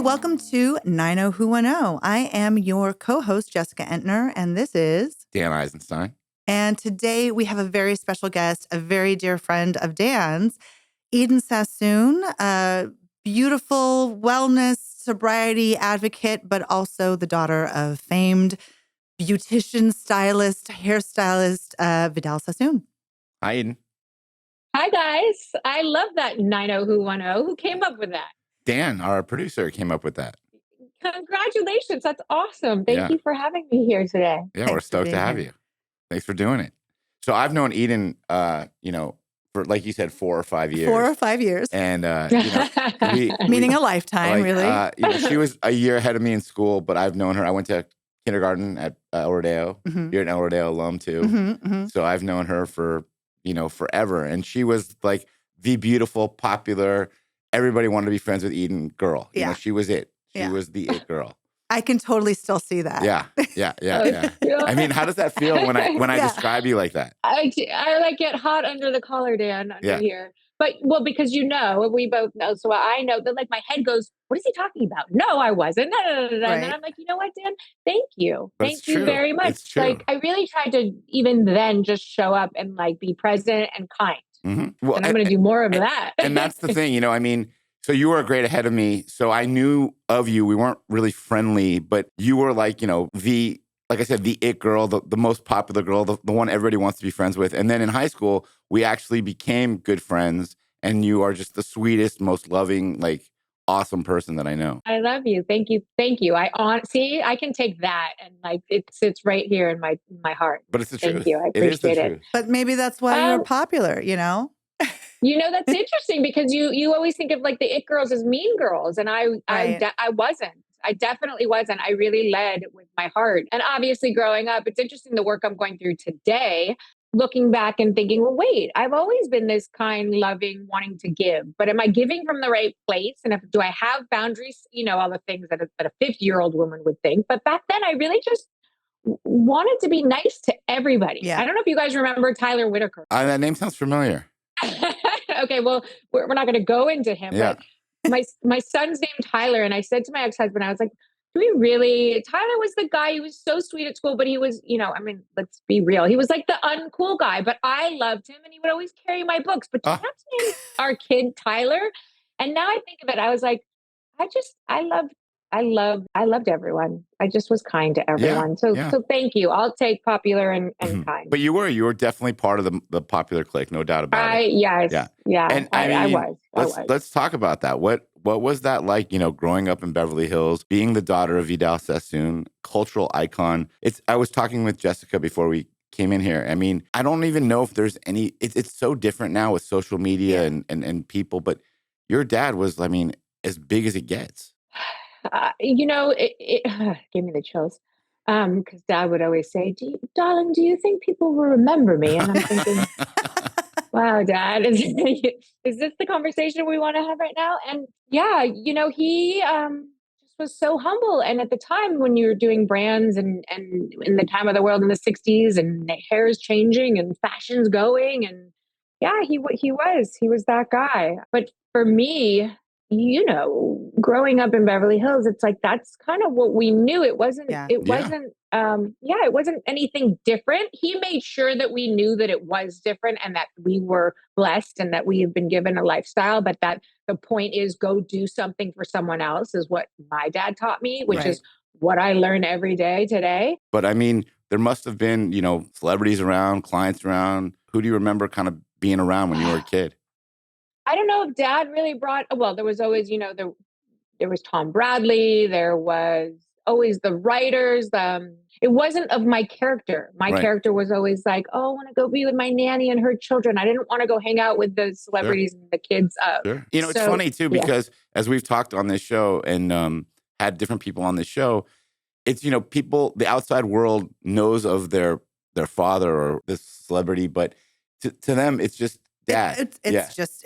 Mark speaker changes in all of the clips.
Speaker 1: welcome to 90who10. I am your co-host, Jessica Entner, and this is
Speaker 2: Dan Eisenstein.
Speaker 1: And today we have a very special guest, a very dear friend of Dan's, Eden Sassoon, a beautiful wellness, sobriety advocate, but also the daughter of famed beautician, stylist, hairstylist, Vidal Sassoon.
Speaker 2: Hi, Eden.
Speaker 3: Hi, guys. I love that 90who10. Who came up with that?
Speaker 2: Dan, our producer, came up with that.
Speaker 3: Congratulations. That's awesome. Thank you for having me here today.
Speaker 2: Yeah, we're stoked to have you. Thanks for doing it. So I've known Eden, for, like you said, 4 or 5 years.
Speaker 1: 4 or 5 years.
Speaker 2: And,
Speaker 1: meaning a lifetime, really.
Speaker 2: She was a year ahead of me in school, but I've known her. I went to kindergarten at El Rodeo.
Speaker 1: Mm-hmm.
Speaker 2: You're an El Rodeo alum, too.
Speaker 1: Mm-hmm.
Speaker 2: So I've known her for, forever. And she was like the beautiful, popular, everybody wanted to be friends with Eden girl. You know, she was it. She was the it girl.
Speaker 1: I can totally still see that.
Speaker 2: Yeah. I mean, how does that feel when I describe you like that?
Speaker 3: I like get hot under the collar, Dan, under here. But, because we both know. So I know that my head goes, what is he talking about? No, I wasn't. No. Right. And then I'm like, you know what, Dan? Thank you. Thank you very much.
Speaker 2: It's true.
Speaker 3: I really tried to even then just show up and be present and kind.
Speaker 2: Mm-hmm. Well,
Speaker 3: and I'm going to do more of that.
Speaker 2: And that's the thing, so you were a grade ahead of me. So I knew of you. We weren't really friendly, but you were like I said, the it girl, the most popular girl, the one everybody wants to be friends with. And then in high school, we actually became good friends. And you are just the sweetest, most loving, awesome person that I know.
Speaker 3: I love you. Thank you. I can take that and it sits right here in my heart.
Speaker 2: But it's the truth.
Speaker 3: Thank you. I appreciate it.
Speaker 1: But maybe that's why you're popular,
Speaker 3: that's interesting because you always think of the it girls as mean girls. And I wasn't. I definitely wasn't. I really led with my heart. And obviously growing up, it's interesting the work I'm going through today, looking back and thinking, well, wait, I've always been this kind, loving, wanting to give, but am I giving from the right place? And do I have boundaries? All the things that a 50-year-old woman would think. But back then I really just wanted to be nice to everybody.
Speaker 1: Yeah.
Speaker 3: I don't know if you guys remember Tyler Whitaker.
Speaker 2: That name sounds familiar.
Speaker 3: Okay, well, we're not going to go into him, but my son's named Tyler. And I said to my ex-husband, I was like, Tyler was the guy, he was so sweet at school, but he was, let's be real. He was the uncool guy, but I loved him and he would always carry my books. But you have to name our kid Tyler. And now I think of it, I was like, I loved everyone. I just was kind to everyone. So thank you. I'll take popular and kind.
Speaker 2: But you were definitely part of the popular clique, no doubt about it.
Speaker 3: Yes. Yeah.
Speaker 2: And
Speaker 3: I was.
Speaker 2: Let's talk about that. What was that like, growing up in Beverly Hills, being the daughter of Vidal Sassoon, cultural icon? I was talking with Jessica before we came in here. I mean, I don't even know if there's any, it's so different now with social media and people, but your dad was, as big as it gets.
Speaker 3: It gave me the chills. Because Dad would always say, darling, do you think people will remember me? And I'm thinking, wow, Dad, is this the conversation we want to have right now? And he just was so humble. And at the time when you were doing brands and in the time of the world in the 60s and hair is changing and fashion's going. And he was that guy. But for me, growing up in Beverly Hills, it's that's kind of what we knew. It wasn't anything different. He made sure that we knew that it was different and that we were blessed and that we have been given a lifestyle, but that the point is go do something for someone else is what my dad taught me, which is what I learn every day today.
Speaker 2: But there must have been, celebrities around, clients around. Who do you remember kind of being around when you were a kid?
Speaker 3: I don't know if Dad really there was always, there was Tom Bradley. There was always the writers. It wasn't of my character. My character was always I want to go be with my nanny and her children. I didn't want to go hang out with the celebrities and the kids.
Speaker 2: Sure. It's funny too, because as we've talked on this show and had different people on this show, it's, people, the outside world knows of their father or this celebrity, but to them, it's just dad.
Speaker 1: It's just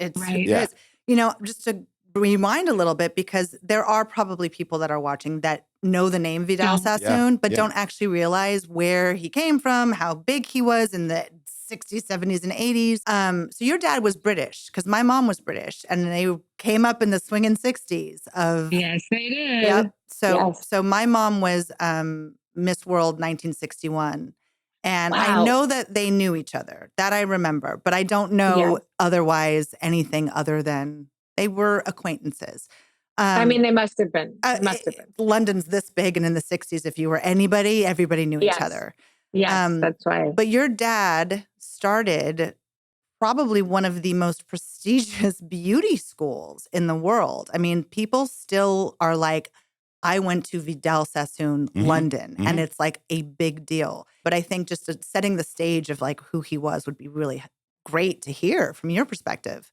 Speaker 1: to rewind a little bit, because there are probably people that are watching that know the name Vidal Sassoon, but don't actually realize where he came from, how big he was in the 60s, 70s, and 80s. So your dad was British because my mom was British and they came up in the swinging 60s of.
Speaker 3: Yes, they did.
Speaker 1: Yep. So,
Speaker 3: Yes.
Speaker 1: so my mom was Miss World 1961. And I
Speaker 3: Wow.
Speaker 1: know that they knew each other. That I remember. But I don't know otherwise anything other than they were acquaintances.
Speaker 3: I mean, they must have been.
Speaker 1: London's this big, and in the 60s, if you were anybody, everybody knew each other.
Speaker 3: Yes, that's why.
Speaker 1: But your dad started probably one of the most prestigious beauty schools in the world. I mean, people still are like, I went to Vidal Sassoon, London, and it's like a big deal. But I think just setting the stage of like who he was would be really great to hear from your perspective.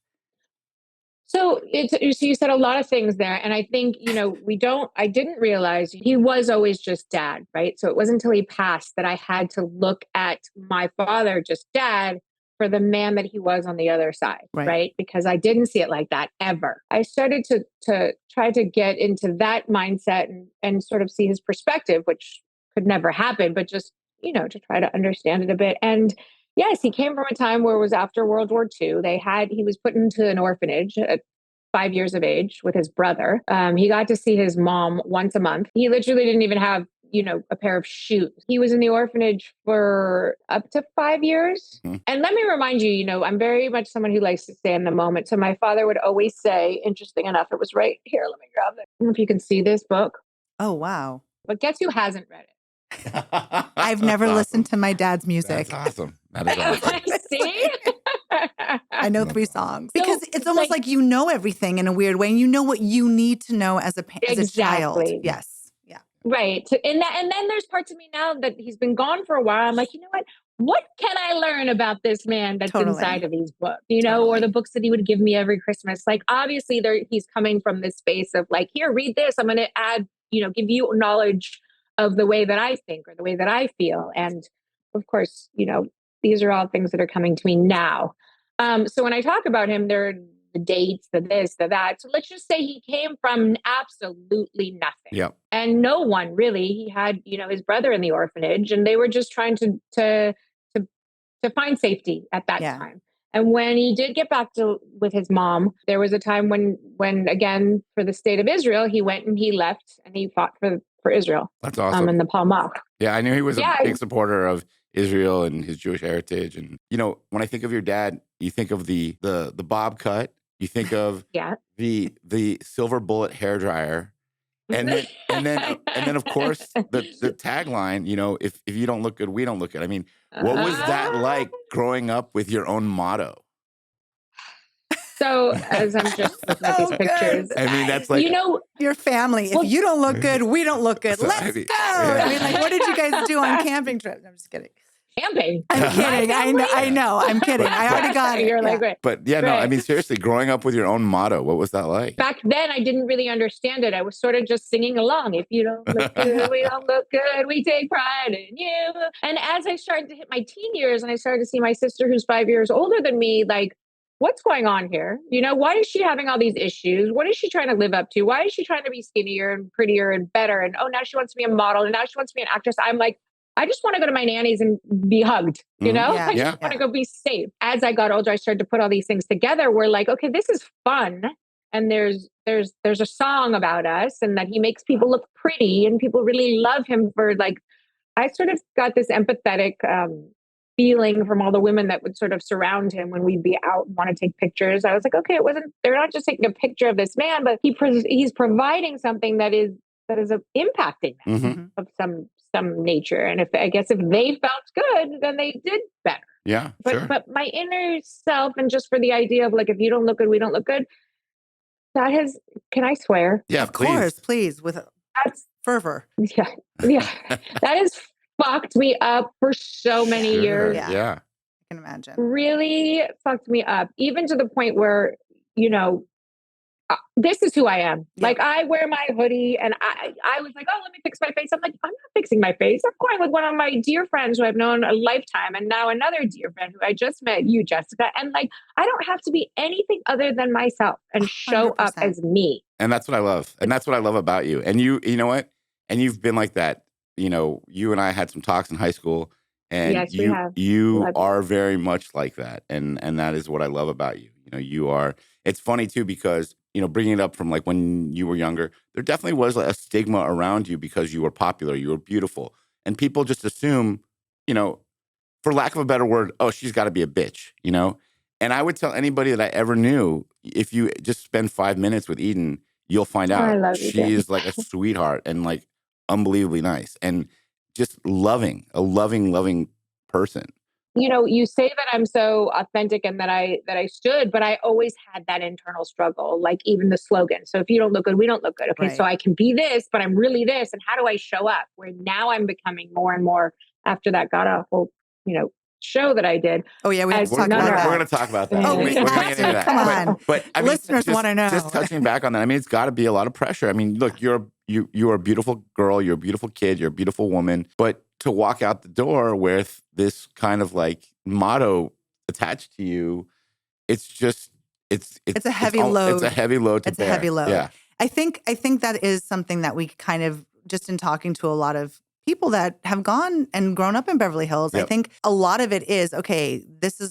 Speaker 3: So you said a lot of things there. And I think, I didn't realize he was always just dad, right? So it wasn't until he passed that I had to look at my father, just dad, for the man that he was on the other side, right? Because I didn't see it like that ever. I started to try to get into that mindset and sort of see his perspective, which could never happen, but just, to try to understand it a bit. And yes, he came from a time where it was after World War II. He was put into an orphanage at 5 years of age with his brother. He got to see his mom once a month. He literally didn't even have, a pair of shoes. He was in the orphanage for up to 5 years. And let me remind you, I'm very much someone who likes to stay in the moment. So my father would always say, interesting enough, it was right here. Let me grab it. I don't know if you can see this book.
Speaker 1: Oh, wow.
Speaker 3: But guess who hasn't read it?
Speaker 1: I've never listened to my dad's music.
Speaker 2: That's awesome. That is awesome.
Speaker 3: See?
Speaker 1: I know 3 songs because it's almost like you know everything in a weird way, and you know what you need to know as a child. Yes, yeah,
Speaker 3: right. And then there's parts of me now that he's been gone for a while. I'm like, you know what? What can I learn about this man that's inside of these books? Or the books that he would give me every Christmas. Like, obviously, he's coming from this space of like, here, read this. I'm going to add, give you knowledge of the way that I think or the way that I feel. And of course, these are all things that are coming to me now. So when I talk about him, there are the dates, the this, the that. So let's just say he came from absolutely nothing.
Speaker 2: Yep.
Speaker 3: And no one really. He had, his brother in the orphanage, and they were just trying to find safety at that time. And when he did get back with his mom, there was a time when again, for the state of Israel, he went and he left and he fought for Israel.
Speaker 2: That's awesome.
Speaker 3: In the Palmach.
Speaker 2: Yeah, I knew he was a big supporter of Israel and his Jewish heritage. And, when I think of your dad, you think of the bob cut, you think of the silver bullet hairdryer. And then of course the tagline, if you don't look good, we don't look good. I mean, what was that like growing up with your own motto?
Speaker 3: So as I'm just looking at these pictures,
Speaker 2: I mean, that's like
Speaker 1: your family. If you don't look good, we don't look good. Let's go. I mean, like, what did you guys do on camping trips? I'm just kidding.
Speaker 3: Camping.
Speaker 1: I'm kidding. I know. I'm kidding. I already got it.
Speaker 3: You're like, wait.
Speaker 2: But no, I mean, seriously, growing up with your own motto, what was that like?
Speaker 3: Back then, I didn't really understand it. I was sort of just singing along. If you don't look good, we don't look good. We take pride in you. And as I started to hit my teen years and I started to see my sister, who's 5 years older than me, like, what's going on here? Why is she having all these issues? What is she trying to live up to? Why is she trying to be skinnier and prettier and better? And now she wants to be a model, and now she wants to be an actress. I'm like, I just want to go to my nanny's and be hugged, I just want to go be safe. As I got older, I started to put all these things together. We're like, okay, this is fun. And there's a song about us, and that he makes people look pretty, and people really love him for, like, I sort of got this empathetic feeling from all the women that would sort of surround him when we'd be out and want to take pictures. I was like, okay, they're not just taking a picture of this man, but he's providing something that is impacting them of some nature. And if they felt good, then they did better.
Speaker 2: Yeah.
Speaker 3: But my inner self, and just for the idea of like, if you don't look good, we don't look good. Can I swear?
Speaker 2: Yeah,
Speaker 1: of course, please, with fervor.
Speaker 3: Yeah. That has fucked me up for so many years.
Speaker 2: Yeah.
Speaker 1: I can imagine.
Speaker 3: Really fucked me up, even to the point where, this is who I am. Yeah. Like, I wear my hoodie, and I was like, oh, let me fix my face. I'm like, I'm not fixing my face. I'm going with one of my dear friends who I've known a lifetime, and now another dear friend who I just met, you, Jessica. And like, I don't have to be anything other than myself and show 100%. Up as me.
Speaker 2: And that's what I love. And that's what I love about you. And you know what? And you've been like that. You and I had some talks in high school, And
Speaker 3: Yes, we have.
Speaker 2: you
Speaker 3: Love you.
Speaker 2: are very much like that. And that is what I love about you. You know, you are, it's funny too, because, you know, bringing it up from like when you were younger, there definitely was a stigma around you because you were popular, you were beautiful. And people just assume, you know, for lack of a better word, oh, she's got to be a bitch, you know? And I would tell anybody that I ever knew, if you just spend 5 minutes with Eden, you'll find
Speaker 3: Oh, I
Speaker 2: out
Speaker 3: love you,
Speaker 2: she
Speaker 3: Dan.
Speaker 2: is like a sweetheart and like unbelievably nice and just a loving person.
Speaker 3: You know, you say that I'm so authentic and that I stood, but I always had that internal struggle, like even the slogan. So if you don't look good, we don't look good. Okay. So
Speaker 1: Right.
Speaker 3: I can be this, but I'm really this. And how do I show up? Where now I'm becoming more and more after that god awful, you know, show that I did.
Speaker 1: Oh yeah, we have to
Speaker 3: As
Speaker 1: talk
Speaker 3: none
Speaker 1: about
Speaker 3: of
Speaker 2: We're
Speaker 1: that.
Speaker 2: going to talk about that.
Speaker 1: Oh,
Speaker 2: We're
Speaker 1: we
Speaker 2: going to
Speaker 1: have
Speaker 2: get into
Speaker 1: to.
Speaker 2: that.
Speaker 1: Come on.
Speaker 2: But I mean,
Speaker 1: Listeners want to know.
Speaker 2: Just touching back on that, I mean, it's got to be a lot of pressure. I mean, look, you're a beautiful girl, you're a beautiful kid, you're a beautiful woman, but to walk out the door with this kind of like motto attached to you, it's just it's
Speaker 1: a heavy load.
Speaker 2: It's a heavy load to
Speaker 1: It's
Speaker 2: bear.
Speaker 1: a heavy load.
Speaker 2: Yeah.
Speaker 1: I think that is something that we kind of, just in talking to a lot of people that have gone and grown up in Beverly Hills,
Speaker 2: Yep.
Speaker 1: I think a lot of it is, okay, this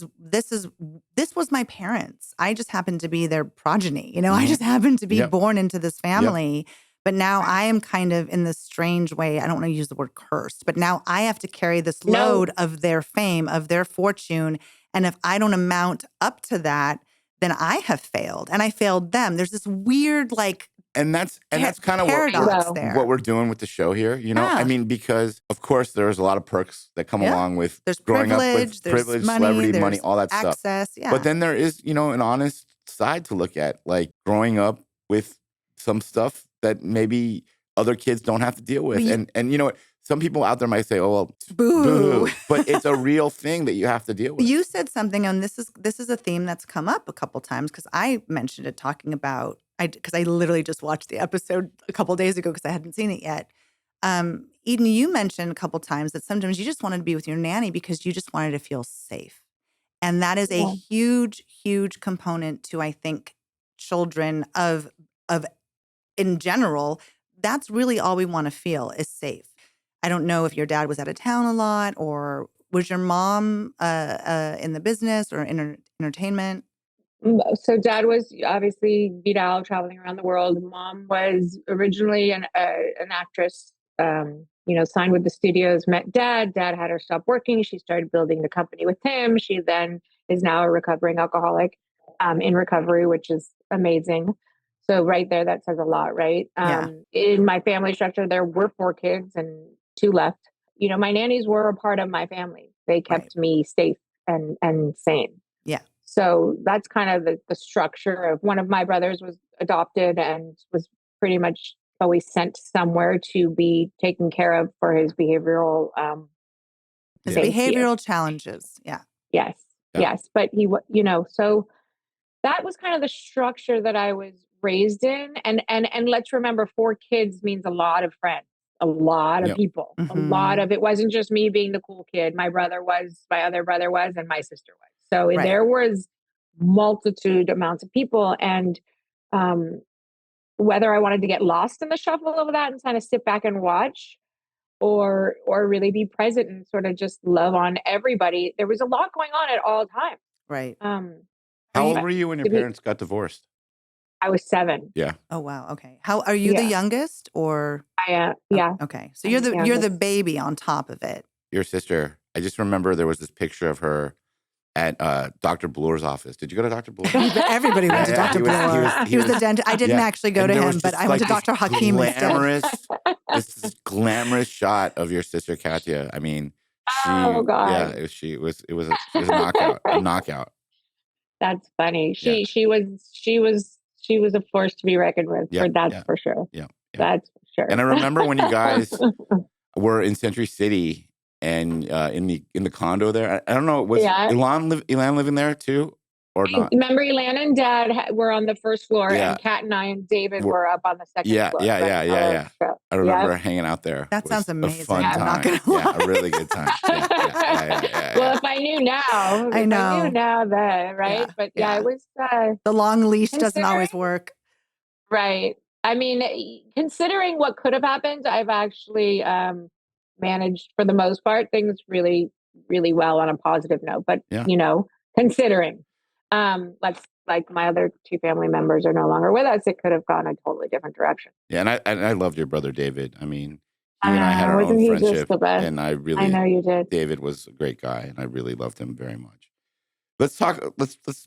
Speaker 1: was my parents. I just happened to be their progeny. You know, I just happened to be
Speaker 2: Yep.
Speaker 1: born into this family. But now I am kind of in this strange way. I don't want to use the word cursed, but now I have to carry this load of their fame, of their fortune. And if I don't amount up to that, then I have failed and I failed them. There's this weird like
Speaker 2: And that's kind of
Speaker 1: paradox there.
Speaker 2: what we're doing with the show here, you know?
Speaker 1: Yeah.
Speaker 2: I mean, because of course there's a lot of perks that come along with
Speaker 1: there's
Speaker 2: growing
Speaker 1: privilege,
Speaker 2: up with
Speaker 1: there's
Speaker 2: privilege,
Speaker 1: money,
Speaker 2: celebrity,
Speaker 1: there's
Speaker 2: money, all that stuff.
Speaker 1: access. Yeah.
Speaker 2: But then there is, you know, an honest side to look at, like growing up with some stuff that maybe other kids don't have to deal with. And you know what? Some people out there might say, "Oh, well, boo," but it's a real thing that you have to deal with.
Speaker 1: You said something, and this is a theme that's come up a couple times because I mentioned it, talking about because I literally just watched the episode a couple days ago because I hadn't seen it yet. Eden, you mentioned a couple times that sometimes you just wanted to be with your nanny because you just wanted to feel safe, and that is a huge, huge component to, I think, children of in general. That's really all we want to feel is safe. I don't know if your dad was out of town a lot, or was your mom in the business or entertainment?
Speaker 3: So dad was obviously Vidal, traveling around the world. Mom was originally an actress, you know, signed with the studios, met dad. Dad had her stop working. She started building the company with him. She then is now a recovering alcoholic, in recovery, which is amazing. So right there, that says a lot, right?
Speaker 1: Yeah.
Speaker 3: In my family structure, there were 4 kids and 2 left. You know, my nannies were a part of my family. They kept me safe and sane.
Speaker 1: Yeah.
Speaker 3: So that's kind of the structure of, one of my brothers was adopted and was pretty much always sent somewhere to be taken care of for his behavioral
Speaker 1: His
Speaker 3: safety.
Speaker 1: behavioral challenges. Yeah.
Speaker 3: Yes.
Speaker 2: Yeah.
Speaker 3: Yes. But you know, so that was kind of the structure that I was raised in. And let's remember, 4 kids means a lot of friends, a lot of people, a lot of, it wasn't just me being the cool kid. My brother was, my other brother was, and my sister was. So there was multitude amounts of people. And whether I wanted to get lost in the shuffle of that and kind of sit back and watch, or really be present and sort of just love on everybody, there was a lot going on at all times.
Speaker 1: Right.
Speaker 2: How old were you when your parents got divorced?
Speaker 3: I was 7.
Speaker 2: Yeah.
Speaker 1: Oh wow. Okay. How are you the youngest, or?
Speaker 3: I yeah.
Speaker 1: Okay. So you're the baby on top of it.
Speaker 2: Your sister. I just remember there was this picture of her at Dr. Bloor's office. Did you go to Dr. Bloor?
Speaker 1: Everybody went to Dr. Bloor. He was the dentist. I didn't actually go to him, but I went to Dr. Hakim instead.
Speaker 2: This glamorous shot of your sister Katya. I mean,
Speaker 3: oh God.
Speaker 2: Yeah, it was a knockout. A knockout.
Speaker 3: That's funny. She was a force to be reckoned with. That's for sure.
Speaker 2: Yeah.
Speaker 3: That's for sure.
Speaker 2: And I remember when you guys were in Century City and in the condo there. I don't know. Was Elan living there too, or not?
Speaker 3: Remember, Elan and Dad were on the first floor, and Kat and I and David were up on the second floor.
Speaker 2: Yeah. I remember hanging out there.
Speaker 1: That sounds amazing.
Speaker 2: A fun time.
Speaker 1: Not gonna lie.
Speaker 2: Yeah, a really good time.
Speaker 3: Well, if I knew now, I knew now then, right? But it was
Speaker 1: the long leash doesn't always work.
Speaker 3: Right. I mean, considering what could have happened, I've actually managed, for the most part, things really really well on a positive note. But,
Speaker 2: Yeah.
Speaker 3: considering, like my other two family members are no longer with us, it could have gone a totally different direction.
Speaker 2: Yeah. And I loved your brother, David. I mean, he and I had our own
Speaker 3: Wasn't he just
Speaker 2: friendship,
Speaker 3: the best?
Speaker 2: and
Speaker 3: I know you did.
Speaker 2: David was a great guy, and I really loved him very much. Let's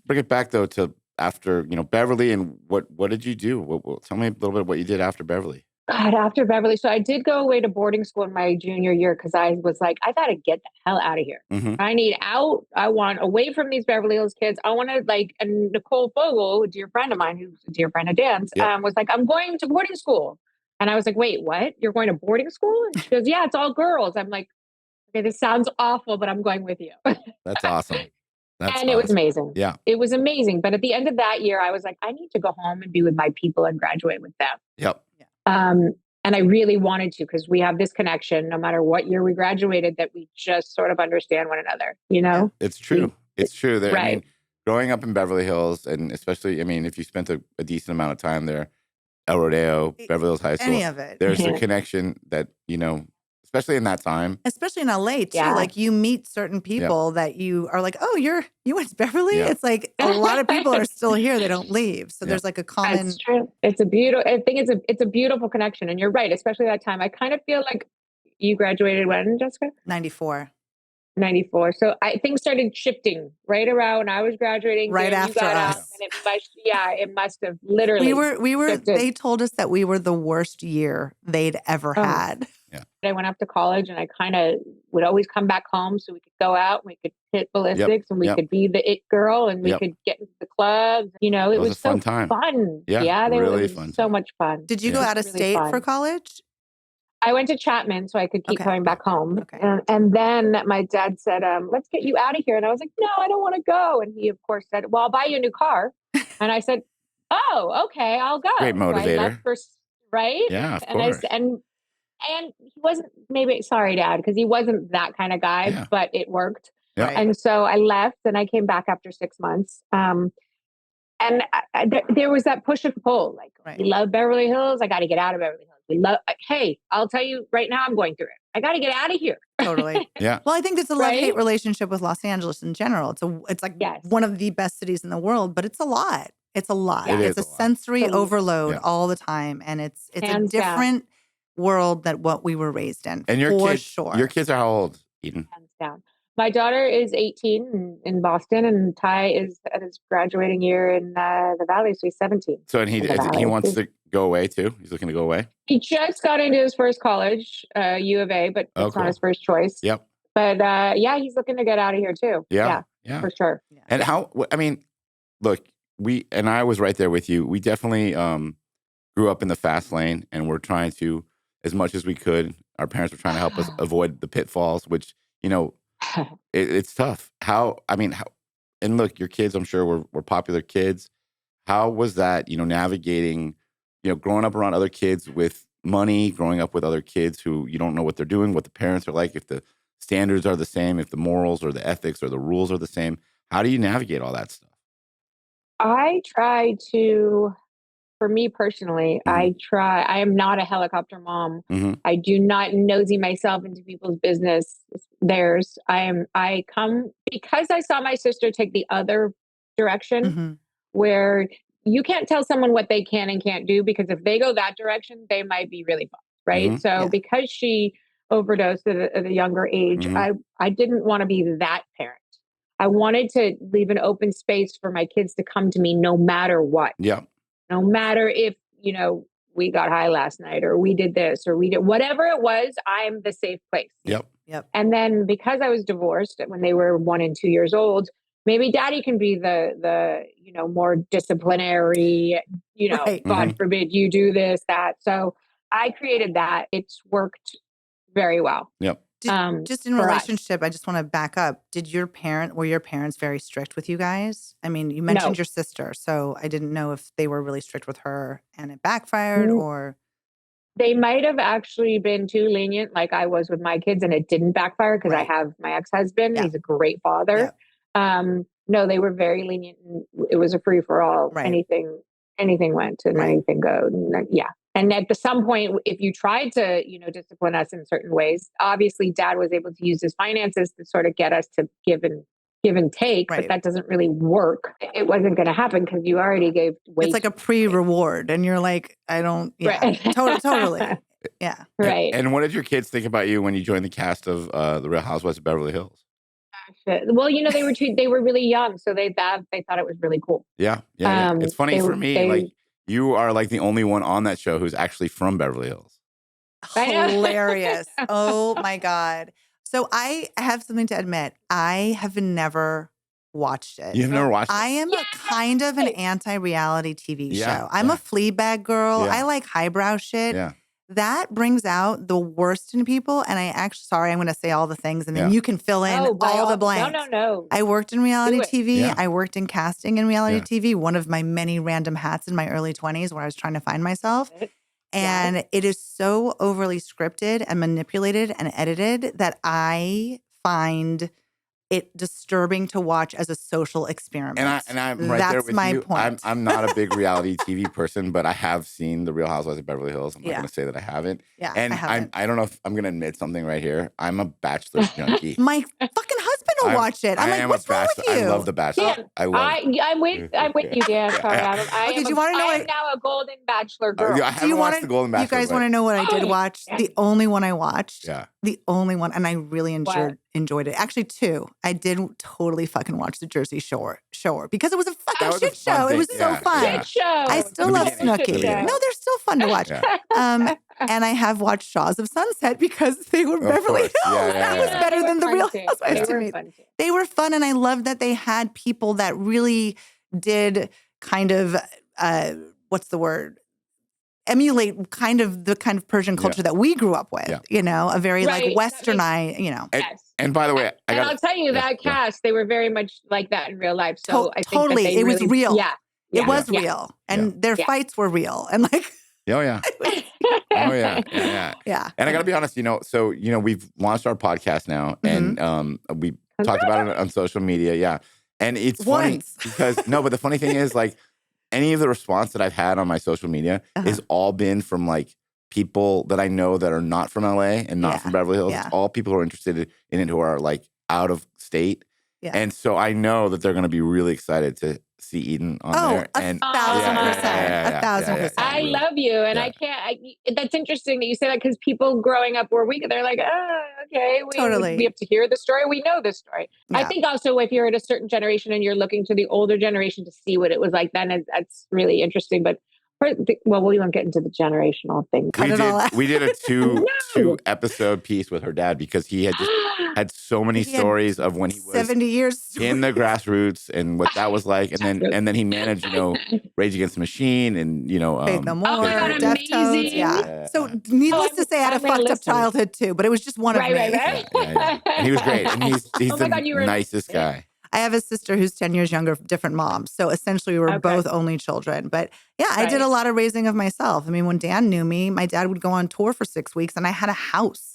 Speaker 2: bring it back though to after, Beverly, and what did you do? Tell me a little bit what you did after Beverly.
Speaker 3: God, after Beverly. So I did go away to boarding school in my junior year because I was like, I got to get the hell out of here.
Speaker 2: Mm-hmm.
Speaker 3: I need out. I want away from these Beverly Hills kids. I want to and Nicole Fogel, a dear friend of mine, who's a dear friend of Dan's,
Speaker 2: Yep.
Speaker 3: was like, I'm going to boarding school. And I was like, wait, what? You're going to boarding school? And she goes, yeah, it's all girls. I'm like, okay, this sounds awful, but I'm going with you.
Speaker 2: That's awesome.
Speaker 3: And it was amazing.
Speaker 2: Yeah.
Speaker 3: It was amazing. But at the end of that year, I was like, I need to go home and be with my people and graduate with them.
Speaker 2: Yep.
Speaker 3: And I really wanted to, because we have this connection, no matter what year we graduated, that we just sort of understand one another,
Speaker 2: Yeah, it's true. It's true.
Speaker 3: Right.
Speaker 2: I mean, growing up in Beverly Hills, and especially, I mean, if you spent a decent amount of time there, El Rodeo, Beverly Hills High School,
Speaker 1: any of it.
Speaker 2: there's a connection that, especially in that time.
Speaker 1: Especially in LA too.
Speaker 3: Yeah.
Speaker 1: Like you meet certain people that you are like, oh, you went to Beverly?
Speaker 2: Yeah.
Speaker 1: It's like a lot of people are still here. They don't leave. So there's like a common.
Speaker 3: That's true. It's a beautiful, I think it's a beautiful connection. And you're right, especially that time. I kind of feel like you graduated when, Jessica?
Speaker 1: 94.
Speaker 3: 94. So things started shifting right around when I was graduating.
Speaker 1: Right
Speaker 3: Dan,
Speaker 1: after
Speaker 3: you got
Speaker 1: us.
Speaker 3: out, and it must have literally.
Speaker 1: We were,
Speaker 3: shifted.
Speaker 1: they told us that we were the worst year they'd ever had.
Speaker 3: I went up to college, and I kind of would always come back home so we could go out and we could hit ballistics and we could be the it girl and we could get into the clubs. It was
Speaker 2: a
Speaker 3: so
Speaker 2: fun time.
Speaker 3: fun.
Speaker 2: Yeah,
Speaker 3: They
Speaker 2: really
Speaker 3: were
Speaker 2: fun
Speaker 3: so
Speaker 2: time.
Speaker 3: much fun.
Speaker 1: Did you go out of
Speaker 3: really
Speaker 1: state
Speaker 3: fun.
Speaker 1: for college?
Speaker 3: I went to Chapman so I could keep coming back home.
Speaker 1: Okay.
Speaker 3: And then my dad said, let's get you out of here. And I was like, no, I don't want to go. And he, of course, said, well, I'll buy you a new car. And I said, oh, okay, I'll go.
Speaker 2: Great motivator.
Speaker 3: Right?
Speaker 2: Yeah, of
Speaker 3: and
Speaker 2: course.
Speaker 3: And he wasn't, sorry, Dad, because he wasn't that kind of guy, but it worked.
Speaker 2: Yeah.
Speaker 3: And so I left and I came back after 6 months. And there was that push and pull. Like, we love Beverly Hills. I got to get out of Beverly Hills. Hey, I'll tell you right now, I'm going through it. I got to get out of here.
Speaker 1: Totally.
Speaker 2: Yeah.
Speaker 1: Well, I think it's a love-hate relationship with Los Angeles in general. It's like one of the best cities in the world, but it's a lot. It's a lot.
Speaker 2: It
Speaker 1: It's
Speaker 2: is
Speaker 1: a
Speaker 2: a lot.
Speaker 1: sensory overload all the time. And it's
Speaker 3: Hands
Speaker 1: a different world than what we were raised in.
Speaker 2: And your kids are how old, Eden?
Speaker 3: Hands down. My daughter is 18 in Boston, and Ty is at his graduating year in the Valley, so he's 17.
Speaker 2: So, and he wants to go away too? He's looking to go away?
Speaker 3: He just got into his first college, U of A, but it's not his first choice.
Speaker 2: Yep.
Speaker 3: But he's looking to get out of here too.
Speaker 2: Yeah.
Speaker 3: For sure.
Speaker 1: Yeah.
Speaker 2: And look, I was right there with you. We definitely grew up in the fast lane, and we're trying to, as much as we could, our parents were trying to help us avoid the pitfalls, which, it's tough. And look, your kids, I'm sure were popular kids. How was that, navigating, growing up around other kids with money, growing up with other kids who you don't know what they're doing, what the parents are like, if the standards are the same, if the morals or the ethics or the rules are the same. How do you navigate all that stuff?
Speaker 3: I try to, for me personally, I am not a helicopter mom. I do not nosy myself into people's business, theirs. I come because I saw my sister take the other direction where you can't tell someone what they can and can't do, because if they go that direction, they might be really fucked, right? So because she overdosed at a younger age, I didn't want to be that parent. I wanted to leave an open space for my kids to come to me no matter what.
Speaker 2: Yeah.
Speaker 3: No matter if, we got high last night or we did this or we did whatever it was, I'm the safe place.
Speaker 2: Yep.
Speaker 3: And then because I was divorced when they were 1 and 2 years old, maybe daddy can be the more disciplinary, God forbid you do this, that. So I created that. It's worked very well.
Speaker 2: Yep.
Speaker 1: Just in relationship, I just want to back up. Were your parents very strict with you guys? I mean, you mentioned your sister, so I didn't know if they were really strict with her and it backfired or.
Speaker 3: They might have actually been too lenient like I was with my kids, and it didn't backfire because I have my ex-husband. He's a great father. No, they were very lenient, and it was a free for all. Anything went and anything goes. And at some point, if you tried to, discipline us in certain ways, obviously dad was able to use his finances to sort of get us to give and take, but
Speaker 1: Right.
Speaker 3: that doesn't really work. It wasn't going to happen because you already gave way
Speaker 1: It's like
Speaker 3: too
Speaker 1: a pre-reward and you're like, I don't, yeah,
Speaker 3: Right.
Speaker 1: totally. Yeah.
Speaker 3: Right.
Speaker 2: And what did your kids think about you when you joined the cast of The Real Housewives of Beverly Hills?
Speaker 3: Well, they were really young, so they thought it was really cool.
Speaker 2: Yeah. It's funny for me, like you are like the only one on that show who's actually from Beverly Hills.
Speaker 1: Hilarious. Oh my God. So I have something to admit. I have never watched it.
Speaker 2: You've never watched it?
Speaker 1: I am a kind of an anti-reality TV show. I'm a Fleabag girl.
Speaker 2: Yeah.
Speaker 1: I like highbrow shit.
Speaker 2: Yeah.
Speaker 1: That brings out the worst in people. And sorry, I'm going to say all the things and then you can fill in all the blanks.
Speaker 3: No.
Speaker 1: I worked in reality TV.
Speaker 2: Yeah.
Speaker 1: I worked in casting in reality TV, one of my many random hats in my early 20s where I was trying to find myself. And it is so overly scripted and manipulated and edited that I find it disturbing to watch as a social experiment.
Speaker 2: And I'm right there with you.
Speaker 1: That's my point.
Speaker 2: I'm not a big reality TV person, but I have seen The Real Housewives of Beverly Hills. I'm not going to say that I haven't.
Speaker 1: Yeah,
Speaker 2: and
Speaker 1: I haven't.
Speaker 2: I don't know if I'm going to admit something right here. I'm a Bachelor junkie.
Speaker 1: My fucking husband will watch it. I'm like, what's wrong with you?
Speaker 2: I love The Bachelor.
Speaker 3: Yeah, I'm with you, Dan. Sorry, Adam. Do
Speaker 1: you want to know?
Speaker 3: I am now a Golden Bachelor girl.
Speaker 2: I haven't watched The Golden Bachelor.
Speaker 1: You guys want to know what I did watch?
Speaker 3: Yeah.
Speaker 1: The only one I watched.
Speaker 2: Yeah.
Speaker 1: The only one, and I really enjoyed it. Actually, two. I did totally fucking watch the Jersey Shore because it was a fucking shit show. It was so fun.
Speaker 3: Shit show.
Speaker 1: I still love Snooki. No, they're still fun to watch. And I have watched Shaws of Sunset because they were Beverly Hills. That was better than the Real Housewives to me. They were fun, and I loved that they had people that really did kind of what's the word? Emulate kind of the kind of Persian culture that we grew up with, a very like westernized,
Speaker 2: And by the way,
Speaker 3: I'll tell you that cast, they were very much like that in real life. So I think
Speaker 1: totally, it was real.
Speaker 3: Yeah.
Speaker 1: It was real. And their fights were real. And like,
Speaker 2: oh yeah. Yeah. And I got to be honest, so, we've launched our podcast now and we talked about it on social media. Yeah. And it's funny because, but the funny thing is like any of the response that I've had on my social media has all been from like people that I know that are not from LA and not from Beverly Hills. It's all people who are interested in it who are like out of state. Yeah. And so I know that they're going to be really excited to see Eden on there. And
Speaker 1: 1,000%. 1,000%.
Speaker 3: I love you. And that's interesting that you say that because people growing up where they're like, okay, we have to hear the story. We know the story. Yeah. I think also if you're at a certain generation and you're looking to the older generation to see what it was like then, that's really interesting. But we won't get into the generational thing.
Speaker 2: We did a two episode piece with her dad because he had just had so many stories of when he was
Speaker 1: 70 years
Speaker 2: in the grassroots and what that was like, and then he managed, Rage Against the Machine and
Speaker 1: Faith No More,
Speaker 3: Deftones,
Speaker 1: yeah. So needless to say, I had a fucked up childhood too, but it was just one of me.
Speaker 3: Right.
Speaker 2: Yeah. And he was great, and he's the nicest guy.
Speaker 1: I have a sister who's 10 years younger, different moms. So essentially we were both only children. But yeah, I did a lot of raising of myself. I mean, when Dan knew me, my dad would go on tour for 6 weeks and I had a house.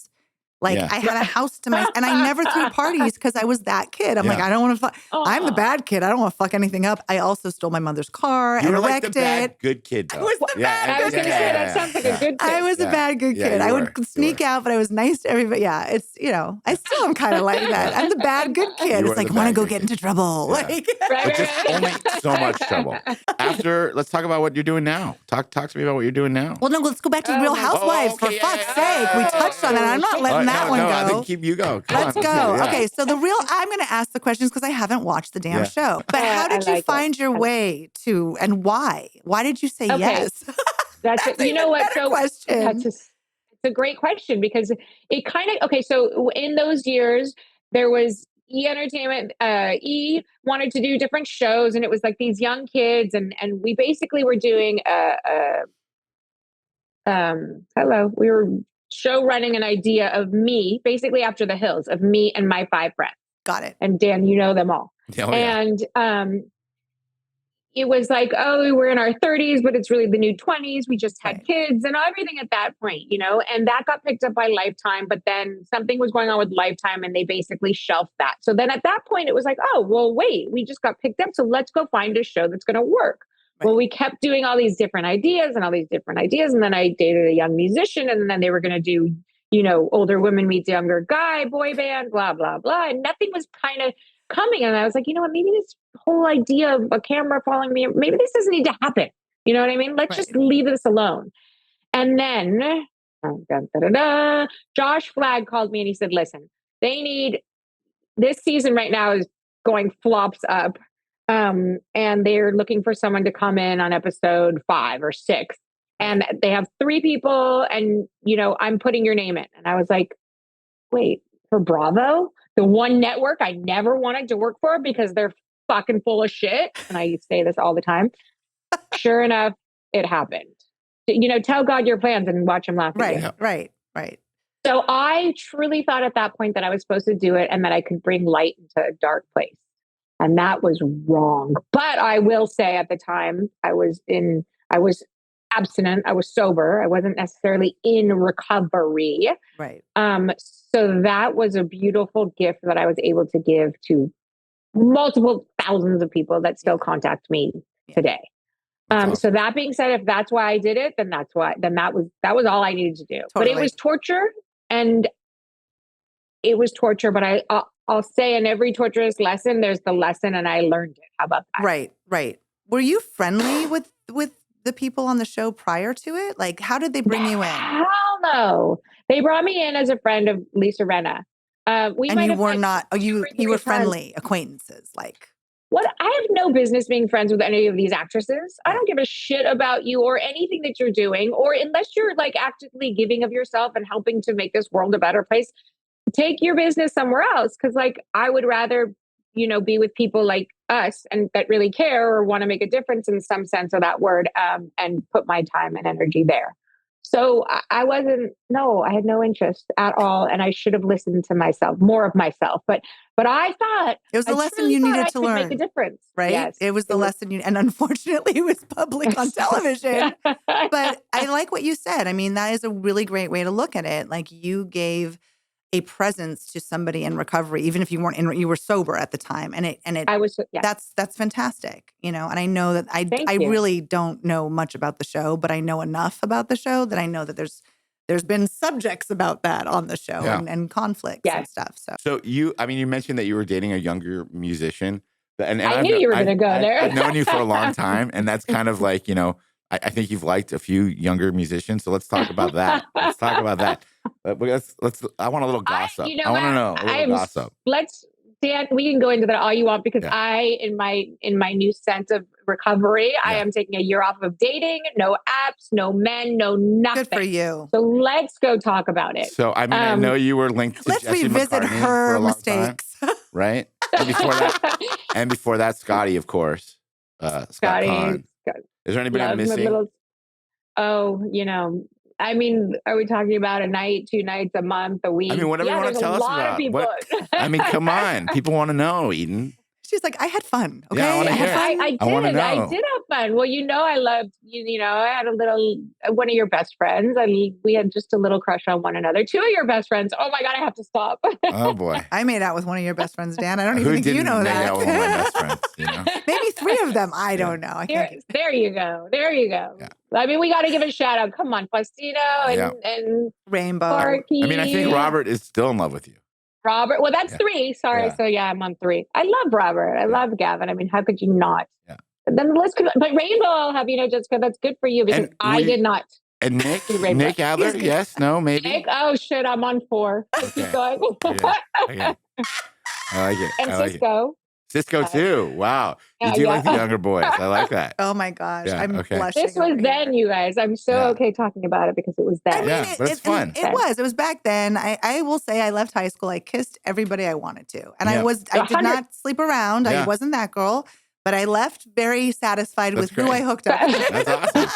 Speaker 1: I had a house to myself, and I never threw parties because I was that kid. I'm like, I don't want to fuck. I'm the bad kid. I don't want to fuck anything up. I also stole my mother's car and wrecked
Speaker 2: like the bad good kid, though.
Speaker 1: I was the bad
Speaker 3: I was going to say, that sounds like a good kid.
Speaker 1: I was a bad good kid. I would sneak out, but I was nice to everybody. Yeah, it's, I still am kind of like that. I'm the bad good kid. It's like, I want to go get into trouble.
Speaker 2: But just only so much trouble. Let's talk about what you're doing now. Talk to me about what you're doing now.
Speaker 1: Well, no, let's go back to the Real Housewives. For fuck's sake. We touched on that. I'm not letting that one go.
Speaker 2: I think you go.
Speaker 1: Let's go. Yeah. Okay, so I'm going to ask the questions because I haven't watched the damn show. But how did you find your way to, and why? Why did you say yes?
Speaker 3: That's you know what? So
Speaker 1: question.
Speaker 3: It's a great question because it kind of, so in those years, there was E! Entertainment. E! wanted to do different shows and it was like these young kids and we basically were doing we were show running an idea of me, basically after the Hills, of me and my 5 friends.
Speaker 1: Got it.
Speaker 3: And Dan, you know them all. And it was like, we're in our 30s, but it's really the new 20s. We just had kids and everything at that point, and that got picked up by Lifetime, but then something was going on with Lifetime and they basically shelved that. So then at that point it was like, wait, we just got picked up. So let's go find a show that's going to work. Well, we kept doing all these different ideas and all these different ideas. And then I dated a young musician, and then they were going to do, older women meets younger guy, boy band, blah, blah, blah. And nothing was kind of coming. And I was like, you know what, maybe this whole idea of a camera following me, maybe this doesn't need to happen. You know what I mean? Let's just leave this alone. And then Josh Flagg called me and he said, listen, this season right now is going flops up. And they're looking for someone to come in on episode 5 or 6. And they have 3 people and, I'm putting your name in. And I was like, wait, for Bravo? The one network I never wanted to work for because they're fucking full of shit. And I say this all the time. Sure enough, it happened. Tell God your plans and watch him laugh at you.
Speaker 1: Right.
Speaker 3: So I truly thought at that point that I was supposed to do it and that I could bring light into a dark place. And that was wrong. But I will say at the time I was abstinent. I was sober. I wasn't necessarily in recovery.
Speaker 1: Right.
Speaker 3: So that was a beautiful gift that I was able to give to multiple thousands of people that still contact me today. Awesome. So that being said, if that's why I did it, then that was all I needed to do. Totally. But it was torture, but I'll say in every torturous lesson, there's the lesson, and I learned it. How about that?
Speaker 1: Right. Were you friendly with the people on the show prior to it? Like, how did they bring you in?
Speaker 3: Hell no. They brought me in as a friend of Lisa Rinna.
Speaker 1: You were not. You were friendly acquaintances, like.
Speaker 3: What? I have no business being friends with any of these actresses. I don't give a shit about you or anything that you're doing, or unless you're like actively giving of yourself and helping to make this world a better place, take your business somewhere else. Cause like, I would rather, be with people like us and that really care or want to make a difference in some sense of that word, and put my time and energy there. So I had no interest at all. And I should have listened to more of myself. But I thought
Speaker 1: it was the lesson you needed to learn.
Speaker 3: Make a difference.
Speaker 1: Right.
Speaker 3: Yes,
Speaker 1: it was the lesson and unfortunately it was public on television. But I like what you said. I mean, that is a really great way to look at it. Like you gave a presence to somebody in recovery, even if you weren't you were sober at the time. That's fantastic, and I know that I really don't know much about the show, but I know enough about the show that I know that there's been subjects about that on the show and conflicts and stuff.
Speaker 2: So you mentioned that you were dating a younger musician. And
Speaker 3: I knew you were going to go there.
Speaker 2: I've known you for a long time. And that's kind of like, I think you've liked a few younger musicians. So let's talk about that. I want a little gossip. I want to know a little gossip.
Speaker 3: Dan, we can go into that all you want because in my new sense of recovery, I am taking a year off of dating, no apps, no men, no nothing.
Speaker 1: Good for you.
Speaker 3: So let's go talk about it.
Speaker 2: So, I know you were linked to
Speaker 1: let's
Speaker 2: Jesse
Speaker 1: revisit
Speaker 2: McCartney
Speaker 1: her
Speaker 2: for a long
Speaker 1: mistakes.
Speaker 2: Time, right? And before that, Scotty, of course. Scott Kahn. Is there anybody I'm missing?
Speaker 3: Are we talking about a night, 2 nights, a month, a week?
Speaker 2: Whatever you want to tell us about. Come on. People want to know, Eden.
Speaker 1: She's like, I had fun. Okay.
Speaker 2: Yeah, I want to hear.
Speaker 3: I did have fun. Well, I loved, I had one of your best friends. We had just a little crush on one another. 2 of your best friends. Oh my God, I have to stop.
Speaker 2: Oh boy.
Speaker 1: I made out with one of your best friends, Dan. I don't even think you know that.
Speaker 2: Out with one of my best friends,
Speaker 1: Maybe 3 of them. I don't know.
Speaker 3: There you go. Yeah. We got to give a shout out. Come on, Faustino and
Speaker 1: Rainbow.
Speaker 3: Sparky.
Speaker 2: I think Robert is still in love with you.
Speaker 3: Robert. Well, that's 3. Sorry. Yeah. So I'm on 3. I love Robert. I love Gavin. How could you not? Yeah. Then but Rainbow, I'll have Jessica, that's good for you because I did not.
Speaker 2: And Nick Adler? Yes, no, maybe.
Speaker 3: Nick? Oh shit, I'm on 4. Okay. Keep going.
Speaker 2: Okay. I like it.
Speaker 3: And Cisco.
Speaker 2: Cisco too. Wow. You do like the younger boys. I like that.
Speaker 1: Oh my gosh. Yeah, I'm blushing.
Speaker 3: This was then, you guys. I'm so okay talking about it because it was then.
Speaker 2: But it's fun.
Speaker 1: It was back then. I will say I left high school. I kissed everybody I wanted to. And I did not sleep around. I wasn't that girl. But I left very satisfied with who I hooked up with.
Speaker 2: That's awesome.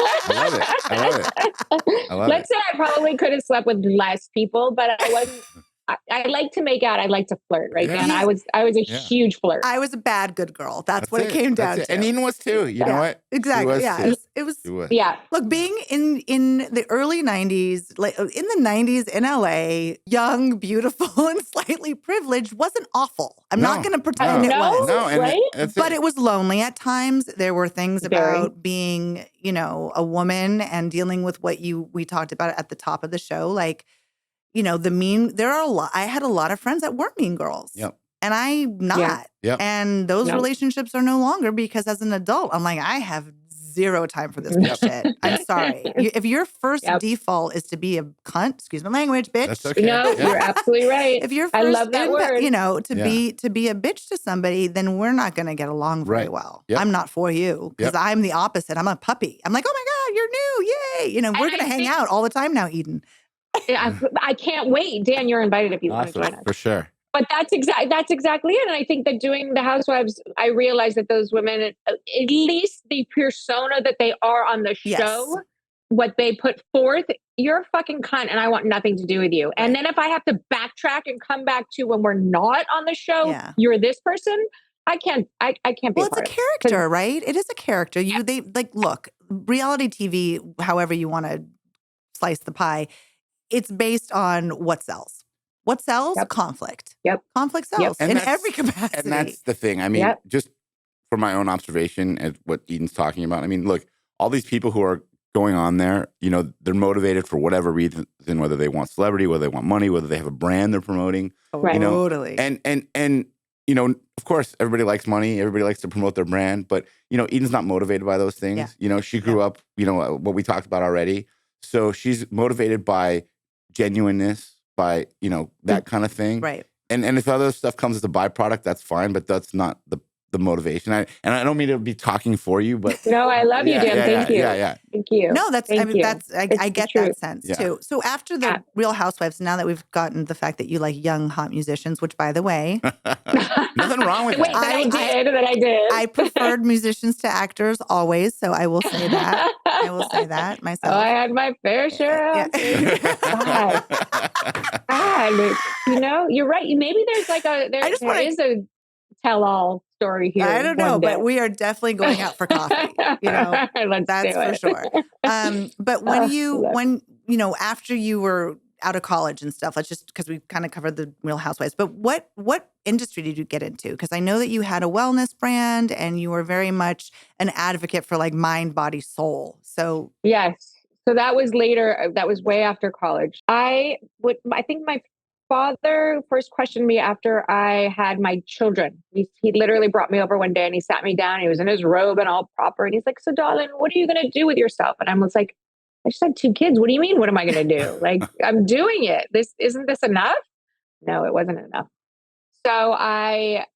Speaker 2: I love it.
Speaker 3: Let's say I probably could have slept with less people, but I wasn't I like to make out. I like to flirt, right,
Speaker 2: Yeah.
Speaker 3: Dan? I was a huge flirt.
Speaker 1: I was a bad good girl. That's what it
Speaker 2: That's
Speaker 1: came down
Speaker 2: it.
Speaker 1: to.
Speaker 2: And Eden was too. You know what?
Speaker 1: Exactly.
Speaker 2: She was
Speaker 1: Yeah.
Speaker 2: too.
Speaker 1: It was.
Speaker 2: She was.
Speaker 3: Yeah.
Speaker 1: Look, being in the early 90s, like in the 90s in LA, young, beautiful, and slightly privileged wasn't awful. I'm not going to pretend it was.
Speaker 2: No, and
Speaker 3: right?
Speaker 1: But it was lonely at times. There were things
Speaker 3: Very.
Speaker 1: about being, you know, a woman and dealing with what we talked about at the top of the show. Like, you know, I had a lot of friends that were mean girls.
Speaker 2: Yep.
Speaker 1: And I'm not.
Speaker 2: Yep.
Speaker 1: And those relationships are no longer because as an adult, I'm like, I have zero time for this bullshit. I'm sorry. If your first default is to be a cunt, excuse my language, bitch.
Speaker 2: That's okay.
Speaker 3: No, you're absolutely right.
Speaker 1: If your
Speaker 3: I
Speaker 1: first
Speaker 3: love that word.
Speaker 1: you know, to be a bitch to somebody, then we're not going to get along very well.
Speaker 2: Yep.
Speaker 1: I'm not for you because I'm the opposite. I'm a puppy. I'm like, oh my God, you're new. Yay. You know, we're going to hang out all the time now, Eden.
Speaker 3: I can't wait. Dan, you're invited if you want to join us.
Speaker 2: For sure.
Speaker 3: But that's exactly it. And I think that doing the Housewives, I realized that those women, at least the persona that they are on the show, what they put forth, you're a fucking cunt and I want nothing to do with you. And then if I have to backtrack and come back to when we're not on the show, you're this person, I can't be a part of it.
Speaker 1: Well, it's a character, right? It is a character. They look, reality TV, however you want to slice the pie, it's based on what sells. What sells? Conflict. Conflict sells in every capacity.
Speaker 2: And that's the thing. I mean, just from my own observation at what Eden's talking about, I mean, look, all these people who are going on there, you know, they're motivated for whatever reason, whether they want celebrity, whether they want money, whether they have a brand they're promoting. You know?
Speaker 1: Totally.
Speaker 2: And you know, of course, everybody likes money. Everybody likes to promote their brand. But, you know, Eden's not motivated by those things. Yeah. You know, she grew up, you know, what we talked about already. So she's motivated by genuineness, by, you know, that kind of thing.
Speaker 1: Right.
Speaker 2: And if other stuff comes as a byproduct, that's fine, but that's not the motivation. And I don't mean to be talking for you, but
Speaker 3: no, I love you, Dan. Thank you. Thank you.
Speaker 1: No, I get that sense too. So after the Real Housewives, now that we've gotten the fact that you like young, hot musicians, which by the way,
Speaker 2: nothing wrong with that.
Speaker 3: I did.
Speaker 1: I preferred musicians to actors always, so I will say that. I will say that myself.
Speaker 3: Oh, I had my fair share. God, you know, you're right. Maybe there's like there is a tell-all story here.
Speaker 1: I don't know, but we are definitely going out for coffee. You know, that's for sure. But when you know, after you were out of college and stuff, let's just, because we kind of covered the Real Housewives, but what industry did you get into? Because I know that you had a wellness brand and you were very much an advocate for like mind, body, soul. So
Speaker 3: yes. So that was later. That was way after college. I think my father first questioned me after I had my children. He literally brought me over one day and he sat me down. He was in his robe and all proper. And he's like, so darling, what are you going to do with yourself? And I was like, I just had 2 kids. What do you mean? What am I going to do? Like, I'm doing it. Isn't this enough? No, it wasn't enough. So I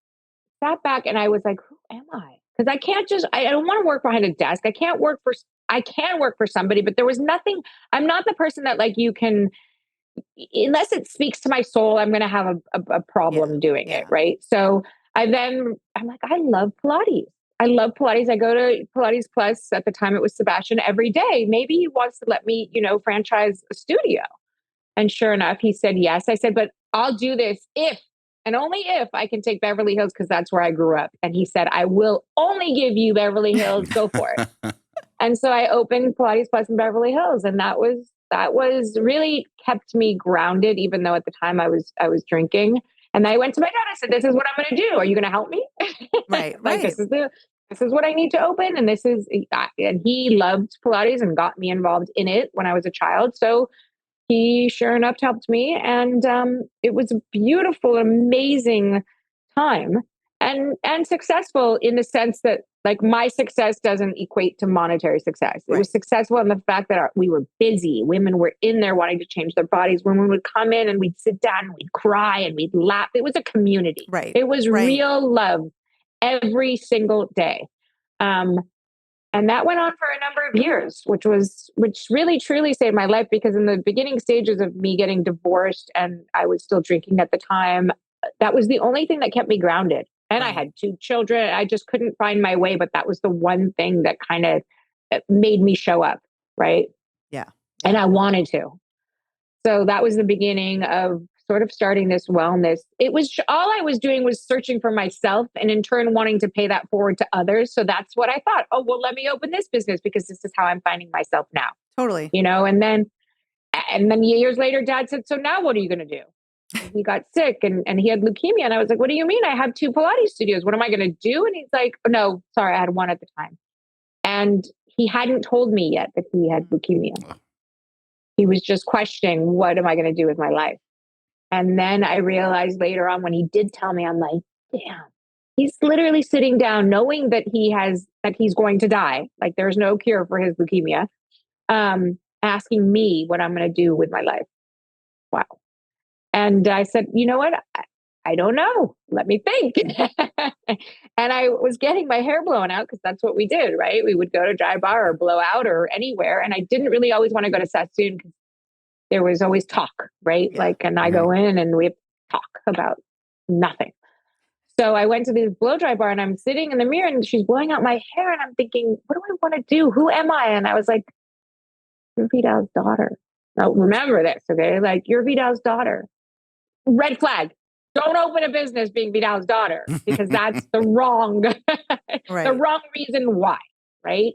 Speaker 3: sat back and I was like, who am I? Because I don't want to work behind a desk. I can work for somebody, but there was nothing. I'm not the person that like you can, unless it speaks to my soul, I'm going to have a problem doing it. Right. So I'm like, I love Pilates. I love Pilates. I go to Pilates Plus. At the time it was Sebastian every day. Maybe he wants to let me, you know, franchise a studio. And sure enough, he said yes. I said, but I'll do this if and only if I can take Beverly Hills because that's where I grew up. And he said, I will only give you Beverly Hills. Go for it. And so I opened Pilates Plus in Beverly Hills. And that was really kept me grounded, even though at the time I was drinking. And I went to my dad. I said, this is what I'm going to do. Are you going to help me?
Speaker 1: Right.
Speaker 3: Like, this is what I need to open. And and he loved Pilates and got me involved in it when I was a child. So he sure enough helped me. And it was a beautiful, amazing time and successful in the sense that like my success doesn't equate to monetary success. It was successful in the fact that we were busy. Women were in there wanting to change their bodies. Women would come in and we'd sit down and we'd cry and we'd laugh. It was a community.
Speaker 1: Right.
Speaker 3: It was real love every single day. And that went on for a number of years, which really truly saved my life, because in the beginning stages of me getting divorced and I was still drinking at the time, that was the only thing that kept me grounded. And I had 2 children. I just couldn't find my way, but that was the one thing that kind of made me show up. Right.
Speaker 1: Yeah.
Speaker 3: And I wanted to. So that was the beginning of sort of starting this wellness. It was all I was doing was searching for myself and in turn wanting to pay that forward to others. So that's what I thought. Oh, well, let me open this business because this is how I'm finding myself now.
Speaker 1: Totally.
Speaker 3: And then years later, Dad said, so now what are you going to do? And he got sick and he had leukemia. And I was like, what do you mean? I have 2 Pilates studios. What am I going to do? And he's like, oh, no, sorry, I had 1 at the time. And he hadn't told me yet that he had leukemia. He was just questioning, what am I going to do with my life? And then I realized later on when he did tell me, I'm like, damn, he's literally sitting down knowing that he's going to die. Like there's no cure for his leukemia. Asking me what I'm going to do with my life. Wow. And I said, you know what? I don't know. Let me think. And I was getting my hair blown out because that's what we did, right? We would go to Dry Bar or Blow Out or anywhere. And I didn't really always want to go to Sassoon because there was always talk, right?
Speaker 1: Yeah.
Speaker 3: Like, and I go in and we talk about nothing. So I went to this blow dry bar and I'm sitting in the mirror and she's blowing out my hair and I'm thinking, what do I want to do? Who am I? And I was like, you're Vidal's daughter. Now remember this, okay? Like, you're Vidal's daughter. Red flag. Don't open a business being Vidal's daughter because that's the wrong, the wrong reason why, right?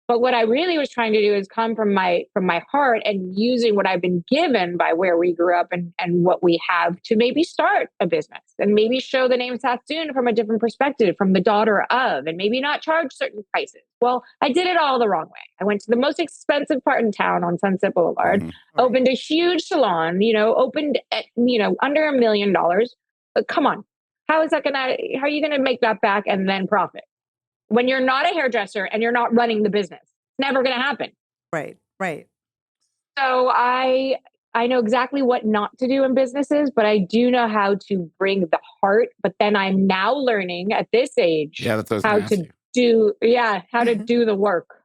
Speaker 3: But what I really was trying to do is come from my heart and using what I've been given by where we grew up and what we have to maybe start a business and maybe show the name Sassoon from a different perspective, from the daughter of, and maybe not charge certain prices. Well, I did it all the wrong way. I went to the most expensive part in town on Sunset Boulevard, opened a huge salon, opened at, under $1 million. Come on. How are you going to make that back and then profit? When you're not a hairdresser and you're not running the business, it's never going to happen.
Speaker 1: Right.
Speaker 3: So I know exactly what not to do in businesses, but I do know how to bring the heart. But then I'm now learning at this age
Speaker 2: that's what
Speaker 3: how to do the work.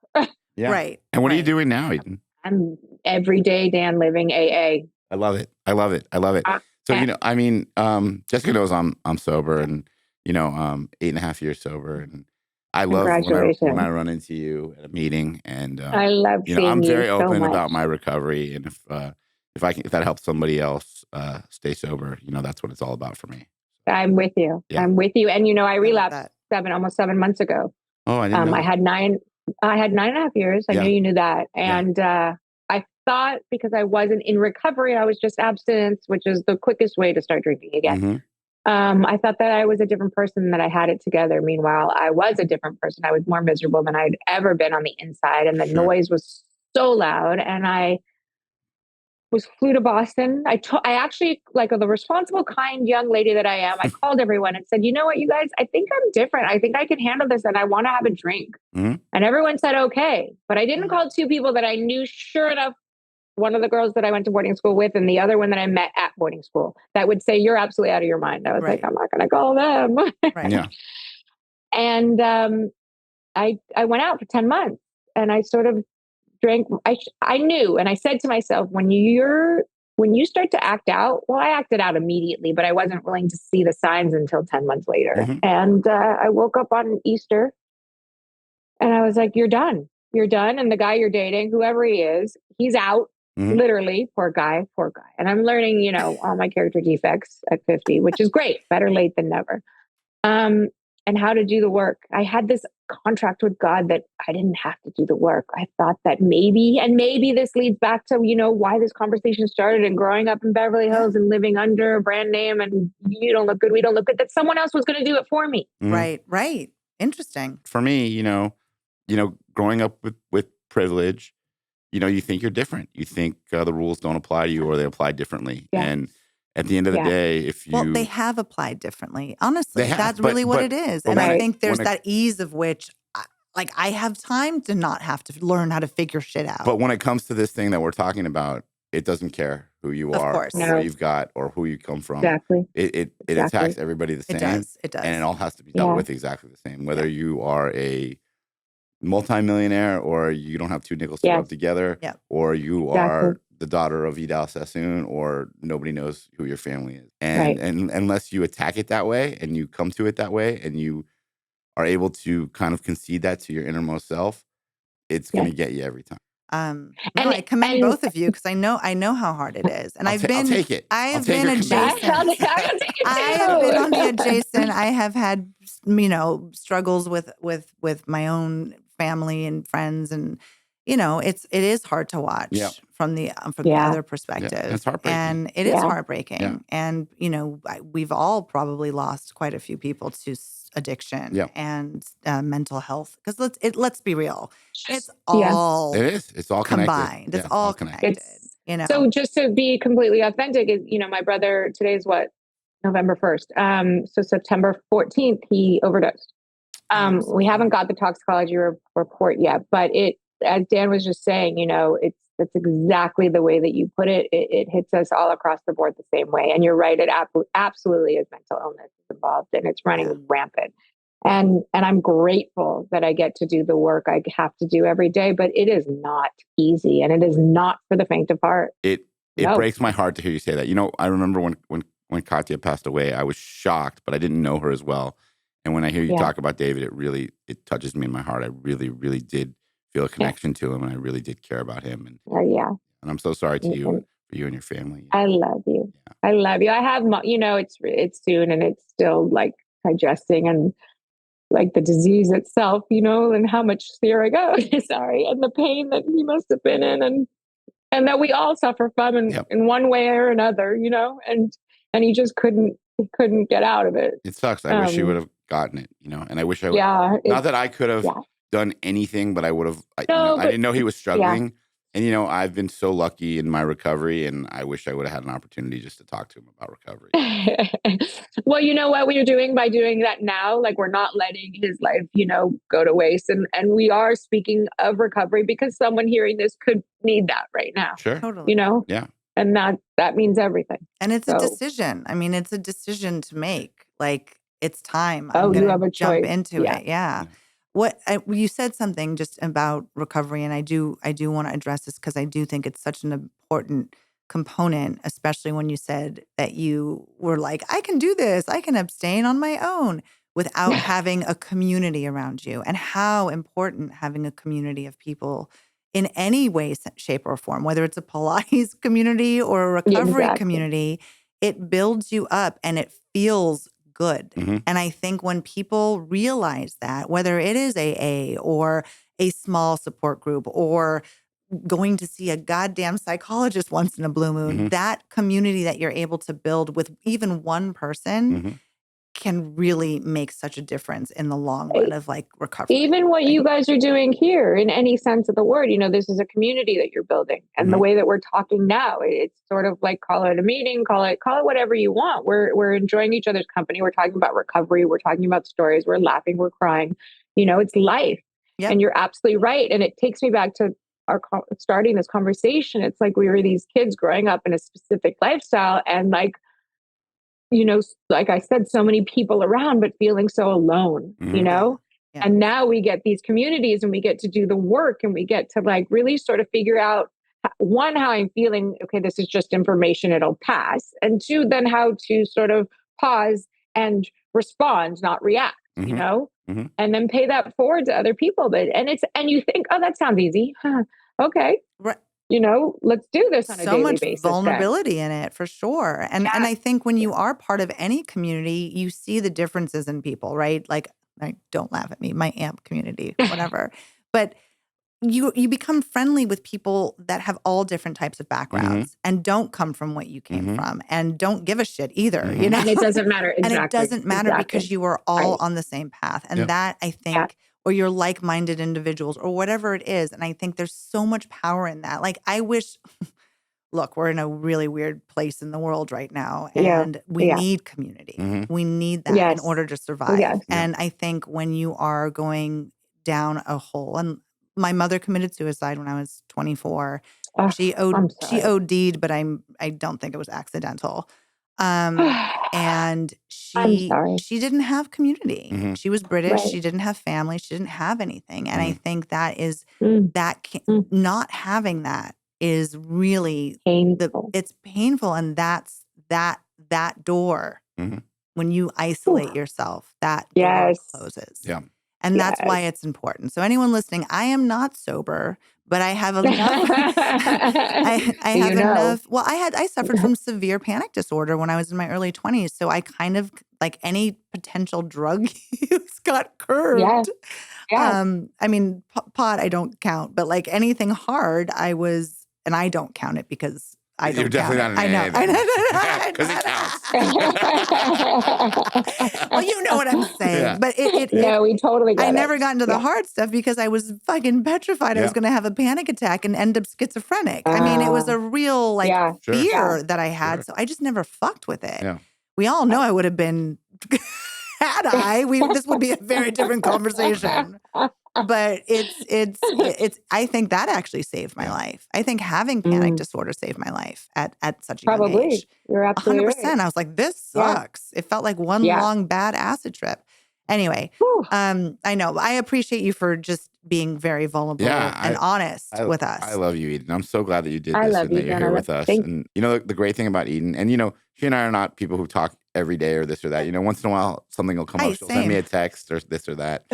Speaker 2: Yeah.
Speaker 1: Right.
Speaker 2: And what are you doing now, Eden?
Speaker 3: I'm everyday Dan living AA.
Speaker 2: I love it. So, Jessica knows I'm sober and, 8.5 years sober. And I love when I run into you at a meeting and,
Speaker 3: I love seeing
Speaker 2: I'm very
Speaker 3: you
Speaker 2: open
Speaker 3: so
Speaker 2: about my recovery. And if that helps somebody else, stay sober, that's what it's all about for me.
Speaker 3: I'm with you.
Speaker 2: Yeah.
Speaker 3: I'm with you. And, I relapsed almost 7 months ago.
Speaker 2: Oh, I didn't know.
Speaker 3: I had 9.5 years. I knew you knew that. And, I thought because I wasn't in recovery, I was just abstinence, which is the quickest way to start drinking again. I thought that I was a different person, that I had it together. Meanwhile, I was a different person. I was more miserable than I'd ever been on the inside. And the noise was so loud. And I flew to Boston. I actually, like the responsible, kind young lady that I am, I called everyone and said, you know what, you guys, I think I'm different. I think I can handle this and I want to have a drink. And everyone said, okay. But I didn't call 2 people that I knew, sure enough, one of the girls that I went to boarding school with and the other one that I met at boarding school that would say, you're absolutely out of your mind. I was like, I'm not going to call them.
Speaker 1: Right.
Speaker 3: And I went out for 10 months and I sort of drank. I knew, and I said to myself, when you start to act out, well, I acted out immediately, but I wasn't willing to see the signs until 10 months later. And I woke up on Easter and I was like, you're done. You're done. And the guy you're dating, whoever he is, he's out. Literally, poor guy. And I'm learning, all my character defects at 50, which is great. Better late than never. And how to do the work. I had this contract with God that I didn't have to do the work. I thought that maybe this leads back to, why this conversation started and growing up in Beverly Hills and living under a brand name and you don't look good, we don't look good, that someone else was going to do it for me.
Speaker 1: Right. Interesting.
Speaker 2: For me, growing up with privilege, you think you're different. You think the rules don't apply to you or they apply differently. Yes. And at the end of the day, if you...
Speaker 1: Well, they have applied differently. Honestly, that's really what it is. And I think there's that ease of which, I have time to not have to learn how to figure shit out.
Speaker 2: But when it comes to this thing that we're talking about, it doesn't care who you are or what you've got or who you come from.
Speaker 3: Exactly.
Speaker 2: It attacks everybody the same.
Speaker 1: It does.
Speaker 2: And it all has to be dealt with exactly the same. Whether you are a multimillionaire or you don't have 2 nickels to rub together or you are the daughter of Vidal Sassoon or nobody knows who your family is. And unless you attack it that way and you come to it that way and you are able to kind of concede that to your innermost self, it's going to get you every time.
Speaker 1: No, I commend
Speaker 3: and
Speaker 1: both of you because I know how hard it is, and
Speaker 2: I'll take it. I'll
Speaker 1: I've
Speaker 2: take
Speaker 1: been
Speaker 2: your command.
Speaker 1: adjacent.
Speaker 3: I'll take
Speaker 1: I have been on the
Speaker 3: it too.
Speaker 1: adjacent. I have had struggles with my own family and friends, and it is hard to
Speaker 2: Yeah.
Speaker 1: watch from the
Speaker 3: Yeah.
Speaker 1: other
Speaker 2: Yeah.
Speaker 1: perspective.
Speaker 2: It's heartbreaking.
Speaker 1: And it is
Speaker 3: Yeah.
Speaker 1: heartbreaking.
Speaker 2: Yeah.
Speaker 1: And we've all probably lost quite a few people to addiction
Speaker 2: Yeah.
Speaker 1: and mental health. Because let's be real, it's
Speaker 3: Yeah.
Speaker 1: all
Speaker 2: It is. It's all connected.
Speaker 1: combined.
Speaker 2: Yeah,
Speaker 1: It's all connected.
Speaker 3: So just to be completely authentic, my brother, today's what? November 1st. So September 14th, he overdosed.
Speaker 1: I'm so
Speaker 3: We haven't
Speaker 1: sorry.
Speaker 3: got the toxicology report yet, but as Dan was just saying, that's exactly the way that you put it. It hits us all across the board the same way. And you're right. It absolutely is mental illness involved, and it's running rampant. And I'm grateful that I get to do the work I have to do every day, but it is not easy, and it is not for the faint of heart.
Speaker 2: It
Speaker 3: No.
Speaker 2: breaks my heart to hear you say that. I remember when Katya passed away, I was shocked, but I didn't know her as well. And when I hear you
Speaker 3: Yeah.
Speaker 2: talk about David, it touches me in my heart. I really, really did feel a connection to him, and I really did care about him. And
Speaker 3: Yeah.
Speaker 2: and I'm so sorry to you,
Speaker 3: And
Speaker 2: for you and your family.
Speaker 3: I love you.
Speaker 2: Yeah.
Speaker 3: I love you. I have, it's soon, and it's still like digesting and like the disease itself, and how much there I go. Sorry. And the pain that he must have been in, and that we all suffer from in one way or another, and he just couldn't get out of it.
Speaker 2: It sucks. I wish you would have gotten it, and I wish I would.
Speaker 3: Yeah.
Speaker 2: Not that I could have
Speaker 3: Yeah.
Speaker 2: done anything, but I would have. I
Speaker 3: No, but
Speaker 2: didn't know he was struggling. And, I've been so lucky in my recovery, and I wish I would have had an opportunity just to talk to him about recovery.
Speaker 3: Well, you know what we're doing by doing that now? Like, we're not letting his life, go to waste. And we are speaking of recovery because someone hearing this could need that right now,
Speaker 2: Sure.
Speaker 1: Totally.
Speaker 2: Yeah.
Speaker 3: And that means everything.
Speaker 1: And it's a
Speaker 3: So-
Speaker 1: decision. I mean, it's a decision to make. Like, it's time.
Speaker 3: Oh,
Speaker 1: I'm
Speaker 3: you
Speaker 1: going
Speaker 3: have
Speaker 1: to
Speaker 3: a
Speaker 1: jump
Speaker 3: choice.
Speaker 1: into
Speaker 3: Yeah.
Speaker 1: it. Yeah. You said something just about recovery, and I do want to address this because I do think it's such an important component, especially when you said that you were like, I can do this. I can abstain on my own without having a community around you, and how important having a community of people in any way, shape, or form, whether it's a Pilates community or a recovery
Speaker 3: Exactly.
Speaker 1: community, it builds you up and it feels good.
Speaker 2: Mm-hmm.
Speaker 1: And I think when people realize that, whether it is AA or a small support group or going to see a goddamn psychologist once in a blue moon,
Speaker 2: Mm-hmm.
Speaker 1: that community that you're able to build with even one person
Speaker 2: Mm-hmm.
Speaker 1: can really make such a difference in the long run of like recovery.
Speaker 3: Even what you guys are doing here, in any sense of the word, this is a community that you're building, and the
Speaker 2: Mhm.
Speaker 3: way that we're talking now, it's sort of like, call it a meeting, call it whatever you want. We're enjoying each other's company. We're talking about recovery. We're talking about stories. We're laughing. We're crying. It's life.
Speaker 1: Yep.
Speaker 3: And you're absolutely right. And it takes me back to starting this conversation. It's like we were these kids growing up in a specific lifestyle, and like, like I said, so many people around, but feeling so alone,
Speaker 2: Mhm.
Speaker 1: Yeah.
Speaker 3: And now we get these communities, and we get to do the work, and we get to like really sort of figure out, one, how I'm feeling. Okay, this is just information, it'll pass. And two, then how to sort of pause and respond, not react,
Speaker 2: Mhm. Mhm.
Speaker 3: and then pay that forward to other people. And you think, oh, that sounds easy. Okay.
Speaker 1: Right.
Speaker 3: Let's do this on a
Speaker 1: So
Speaker 3: daily
Speaker 1: much
Speaker 3: basis. Then.
Speaker 1: vulnerability in it for sure. And
Speaker 3: Yeah.
Speaker 1: I think when you are part of any community, you see the differences in people, right? Like, don't laugh at me, my AMP community, whatever. But you become friendly with people that have all different types of backgrounds and don't come from what you came
Speaker 2: Mhm.
Speaker 1: from and don't give a shit either,
Speaker 2: Mhm.
Speaker 3: And it doesn't matter. Exactly.
Speaker 1: And it doesn't matter
Speaker 3: Exactly.
Speaker 1: because you are all
Speaker 3: Right.
Speaker 1: on the same path. And
Speaker 2: Yeah.
Speaker 1: that, I think, or you're like-minded individuals or whatever it is. And I think there's so much power in that. Like, I wish, look, we're in a really weird place in the world right now,
Speaker 3: Yeah.
Speaker 1: and we
Speaker 3: Yeah.
Speaker 1: need community.
Speaker 2: Mhm.
Speaker 1: We need that in
Speaker 3: Yes.
Speaker 1: order to survive.
Speaker 3: Yes.
Speaker 1: And I think when you are going down a hole, and my mother committed suicide when I was 24.
Speaker 3: Ugh,
Speaker 1: She
Speaker 3: I'm
Speaker 1: she
Speaker 3: sorry.
Speaker 1: OD'd, but I don't think it was accidental. And
Speaker 3: I'm sorry.
Speaker 1: she didn't have community.
Speaker 2: Mhm.
Speaker 1: She was British.
Speaker 3: Right.
Speaker 1: She didn't have family. She didn't have anything. And I think that is
Speaker 3: Mm, Mm.
Speaker 1: not having that is really
Speaker 3: painful.
Speaker 1: it's painful, and that's that door
Speaker 2: Mhm.
Speaker 1: when you isolate
Speaker 3: Oof.
Speaker 1: yourself, that
Speaker 3: Yes.
Speaker 1: door closes.
Speaker 2: Yeah.
Speaker 1: And that's why
Speaker 3: Yes.
Speaker 1: it's important. So anyone listening, I am not sober, but I have enough. I have enough. Well, I suffered from severe panic disorder when I was in my early 20s. So I kind of like any potential drug use got curbed.
Speaker 3: Yeah.
Speaker 1: I mean, pot I don't count, but like anything hard, and I don't count it because I don't
Speaker 2: You're definitely
Speaker 1: count
Speaker 2: not
Speaker 1: it.
Speaker 2: an
Speaker 1: I know.
Speaker 2: because it counts.
Speaker 1: Well, you know what I'm saying.
Speaker 2: Yeah.
Speaker 1: But
Speaker 3: No, we totally get
Speaker 1: I
Speaker 3: it.
Speaker 1: never got into the hard stuff because I was fucking petrified I was going to have a panic attack and end up schizophrenic. I mean, it was a real fear that I had. So I just never fucked with it.
Speaker 2: Yeah.
Speaker 1: We all know I would have been, had I, this would be a very different conversation. But it's. I think that actually saved my life. I think having panic disorder saved my life at such a young age.
Speaker 3: You're absolutely
Speaker 1: 100%.
Speaker 3: right.
Speaker 1: I was like, this sucks. It felt like one long bad acid trip. Anyway, I know. I appreciate you for just being very vulnerable and honest with us.
Speaker 2: I love you, Eden. I'm so glad that you did
Speaker 3: I
Speaker 2: this
Speaker 3: love
Speaker 2: and
Speaker 3: you,
Speaker 2: that you're
Speaker 3: Jen.
Speaker 2: here with us. And you know the great thing about Eden, and you know, she and I are not people who talk every day or this or that. You know, once in a while something will come up. She'll send me a text or this or that.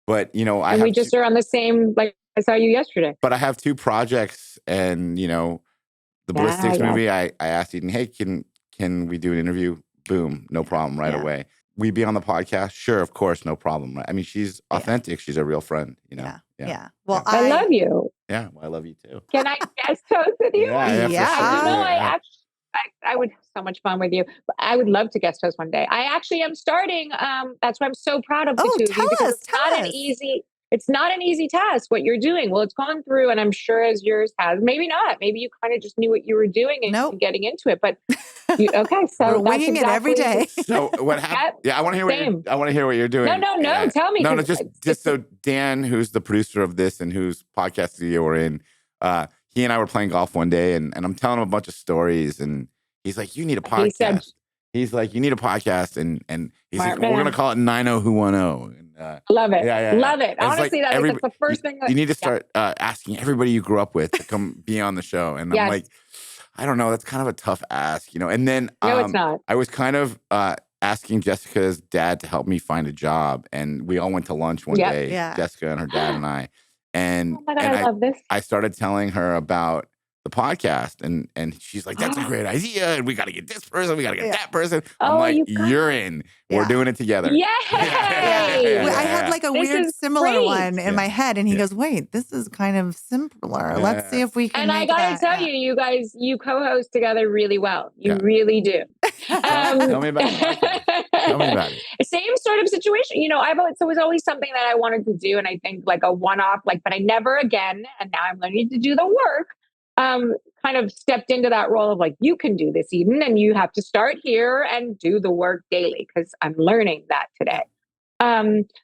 Speaker 2: But you know,
Speaker 3: we just are on the same. Like I saw you yesterday.
Speaker 2: But I have 2 projects, and you know, the ballistics movie. I asked Eden, hey, can we do an interview? Boom, no problem, right away. We be on the podcast? Sure, of course, no problem. Right? I mean, she's authentic. She's a real friend. You know.
Speaker 1: Yeah. Well,
Speaker 3: I love you.
Speaker 2: Yeah, well, I love you too.
Speaker 3: Can I guest host with you?
Speaker 2: Yeah.
Speaker 3: You know, I would have so much fun with you. I would love to guest host one day. I actually am starting. That's why I'm so proud of the two of you because it's not an easy task what you're doing. Well, it's gone through, and I'm sure as yours has. Maybe not. Maybe you kind of just knew what you were doing and getting into it. But so
Speaker 1: we're winging it every day.
Speaker 2: So what happened? Yeah, I want to hear what you're doing.
Speaker 3: No. Tell me.
Speaker 2: No, just so Dan, who's the producer of this and whose podcast studio we're in, he and I were playing golf one day, and I'm telling him a bunch of stories, and he's like, "You need a podcast." He's like, "You need a podcast," and he's like, "We're gonna call it 90who10."
Speaker 3: Love it.
Speaker 2: Yeah.
Speaker 3: Love it. Honestly,
Speaker 2: like
Speaker 3: that's the first thing.
Speaker 2: You need to start asking everybody you grew up with to come be on the show. And I'm like, I don't know. That's kind of a tough ask, you know. And then
Speaker 3: no, it's not.
Speaker 2: I was kind of asking Jessica's dad to help me find a job, and we all went to lunch one day. Jessica and her dad and I. And
Speaker 3: oh my God, I love this.
Speaker 2: I started telling her about the podcast, and she's like, "That's a great idea, and we got to get this person, we got to get that person." I'm like, "You're in. We're doing it together."
Speaker 3: Yay!
Speaker 1: I had like a weird similar one in my head, and he goes, "Wait, this is kind of simpler. Let's see if we can."
Speaker 3: And I gotta tell you, you guys, you co-host together really well. You really do.
Speaker 2: Tell me about it. Tell me about it.
Speaker 3: Same sort of situation. You know, it was always something that I wanted to do, and I think like a one-off, but I never again. And now I'm learning to do the work. Kind of stepped into that role of like, you can do this, Eden, and you have to start here and do the work daily because I'm learning that today.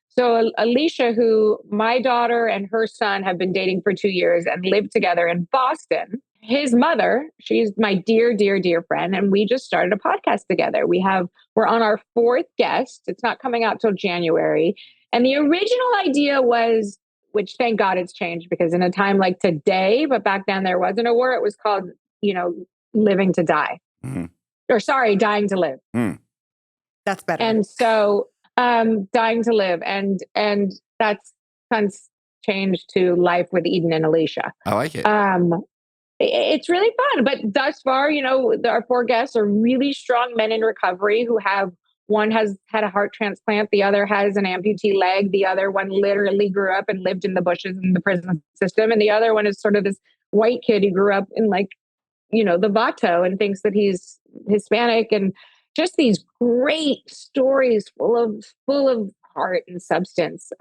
Speaker 3: So Alicia, who my daughter and her son have been dating for 2 years and lived together in Boston, his mother, she's my dear, dear, dear friend. And we just started a podcast together. We're on our 4th guest. It's not coming out till January. And the original idea was, which thank God it's changed because in a time like today, but back then there wasn't a word. It was called, living to die.
Speaker 2: Mm-hmm.
Speaker 3: Or sorry, dying to live.
Speaker 2: Mm.
Speaker 1: That's better.
Speaker 3: And so dying to live. And that's since changed to life with Eden and Alicia.
Speaker 2: I like it.
Speaker 3: It's really fun. But thus far, our 4 guests are really strong men in recovery who one has had a heart transplant. The other has an amputee leg. The other one literally grew up and lived in the bushes in the prison system. And the other one is sort of this white kid who grew up in the Vato and thinks that he's Hispanic, and just these great stories full of heart and substance.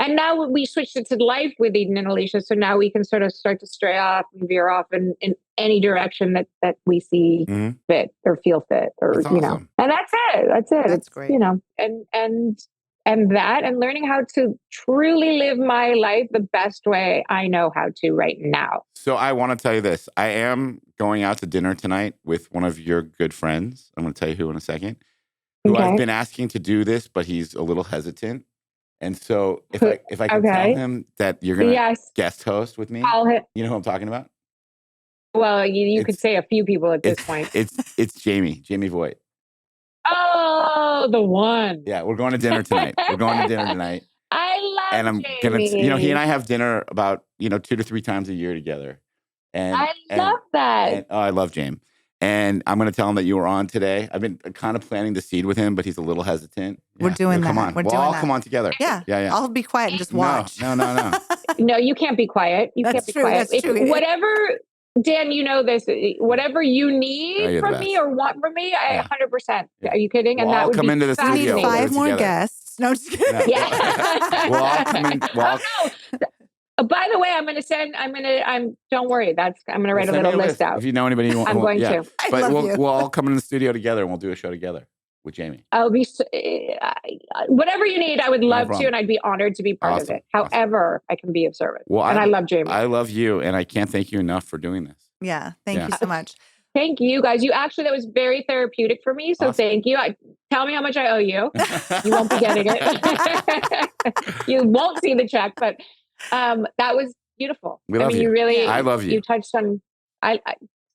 Speaker 3: And now we switched it to life with Eden and Alicia. So now we can sort of start to stray off and veer off in any direction that we see fit or feel fit, or,
Speaker 2: that's awesome.
Speaker 3: And that's it.
Speaker 1: That's great.
Speaker 3: And learning how to truly live my life the best way I know how to right now.
Speaker 2: So I want to tell you this. I am going out to dinner tonight with one of your good friends. I'm going to tell you who in a second. Who I've been asking to do this, but he's a little hesitant. And so if I can tell him that you're going to guest host with me, you know who I'm talking about?
Speaker 3: Well, you could say a few people at this point.
Speaker 2: It's Jamie Voigt.
Speaker 3: Oh, the one.
Speaker 2: Yeah, we're going to dinner tonight.
Speaker 3: I
Speaker 2: and I'm gonna, he and I have dinner about 2 to 3 times a year together. And
Speaker 3: I love that.
Speaker 2: And, I love James. And I'm going to tell him that you were on today. I've been kind of planting the seed with him, but he's a little hesitant.
Speaker 1: We're doing that.
Speaker 2: Come on. We'll all come on together.
Speaker 1: Yeah.
Speaker 2: I'll
Speaker 1: be quiet and just watch.
Speaker 2: No.
Speaker 3: No, you can't be quiet. You can't be quiet.
Speaker 1: That's true.
Speaker 3: Whatever, Dan, you know this. Whatever you need from me or want from me, I 100%. Are you kidding? And that would
Speaker 2: come into the studio.
Speaker 1: We need 5 more guests. No, just kidding.
Speaker 3: Yeah.
Speaker 2: We'll all come in.
Speaker 3: By the way, don't worry. I'm going to write a little list out.
Speaker 2: If you know anybody you want.
Speaker 3: I'm going to.
Speaker 2: But we'll all come in the studio together and we'll do a show together with Jamie.
Speaker 3: I'll be, whatever you need, I would love to, and I'd be honored to be part of it. However, I can be of service. Well, I love Jamie.
Speaker 2: I love you, and I can't thank you enough for doing this.
Speaker 1: Yeah. Thank you so much.
Speaker 3: Thank you guys. That was very therapeutic for me. So thank you. Tell me how much I owe you. You won't be getting it. You won't see the check, but that was beautiful.
Speaker 2: We love you.
Speaker 3: I
Speaker 2: love you.
Speaker 3: You touched on,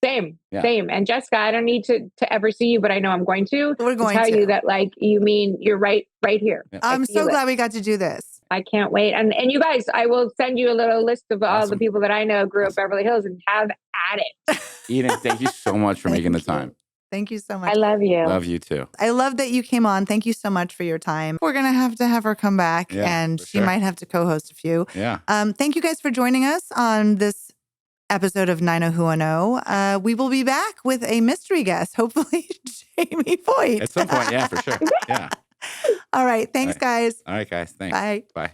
Speaker 3: same. And Jessica, I don't need to ever see you, but I know I'm going to.
Speaker 1: We're going
Speaker 3: to tell you that, you mean you're right here.
Speaker 1: Yeah. I'm so glad we got to do this.
Speaker 3: I can't wait. And you guys, I will send you a little list of all the people that I know grew up Beverly Hills and have at it.
Speaker 2: Eden, thank you so much for making the time.
Speaker 1: Thank you so much.
Speaker 3: I love you.
Speaker 2: Love you too.
Speaker 1: I love that you came on. Thank you so much for your time. We're going to have her come back and she might have to co-host a few.
Speaker 2: Yeah.
Speaker 1: Thank you guys for joining us on this episode of 90who10. We will be back with a mystery guest, hopefully Jamie Voigt.
Speaker 2: At some point, yeah, for sure. Yeah.
Speaker 1: All right. Thanks, guys.
Speaker 2: All right, guys. Thanks.
Speaker 1: Bye.
Speaker 2: Bye.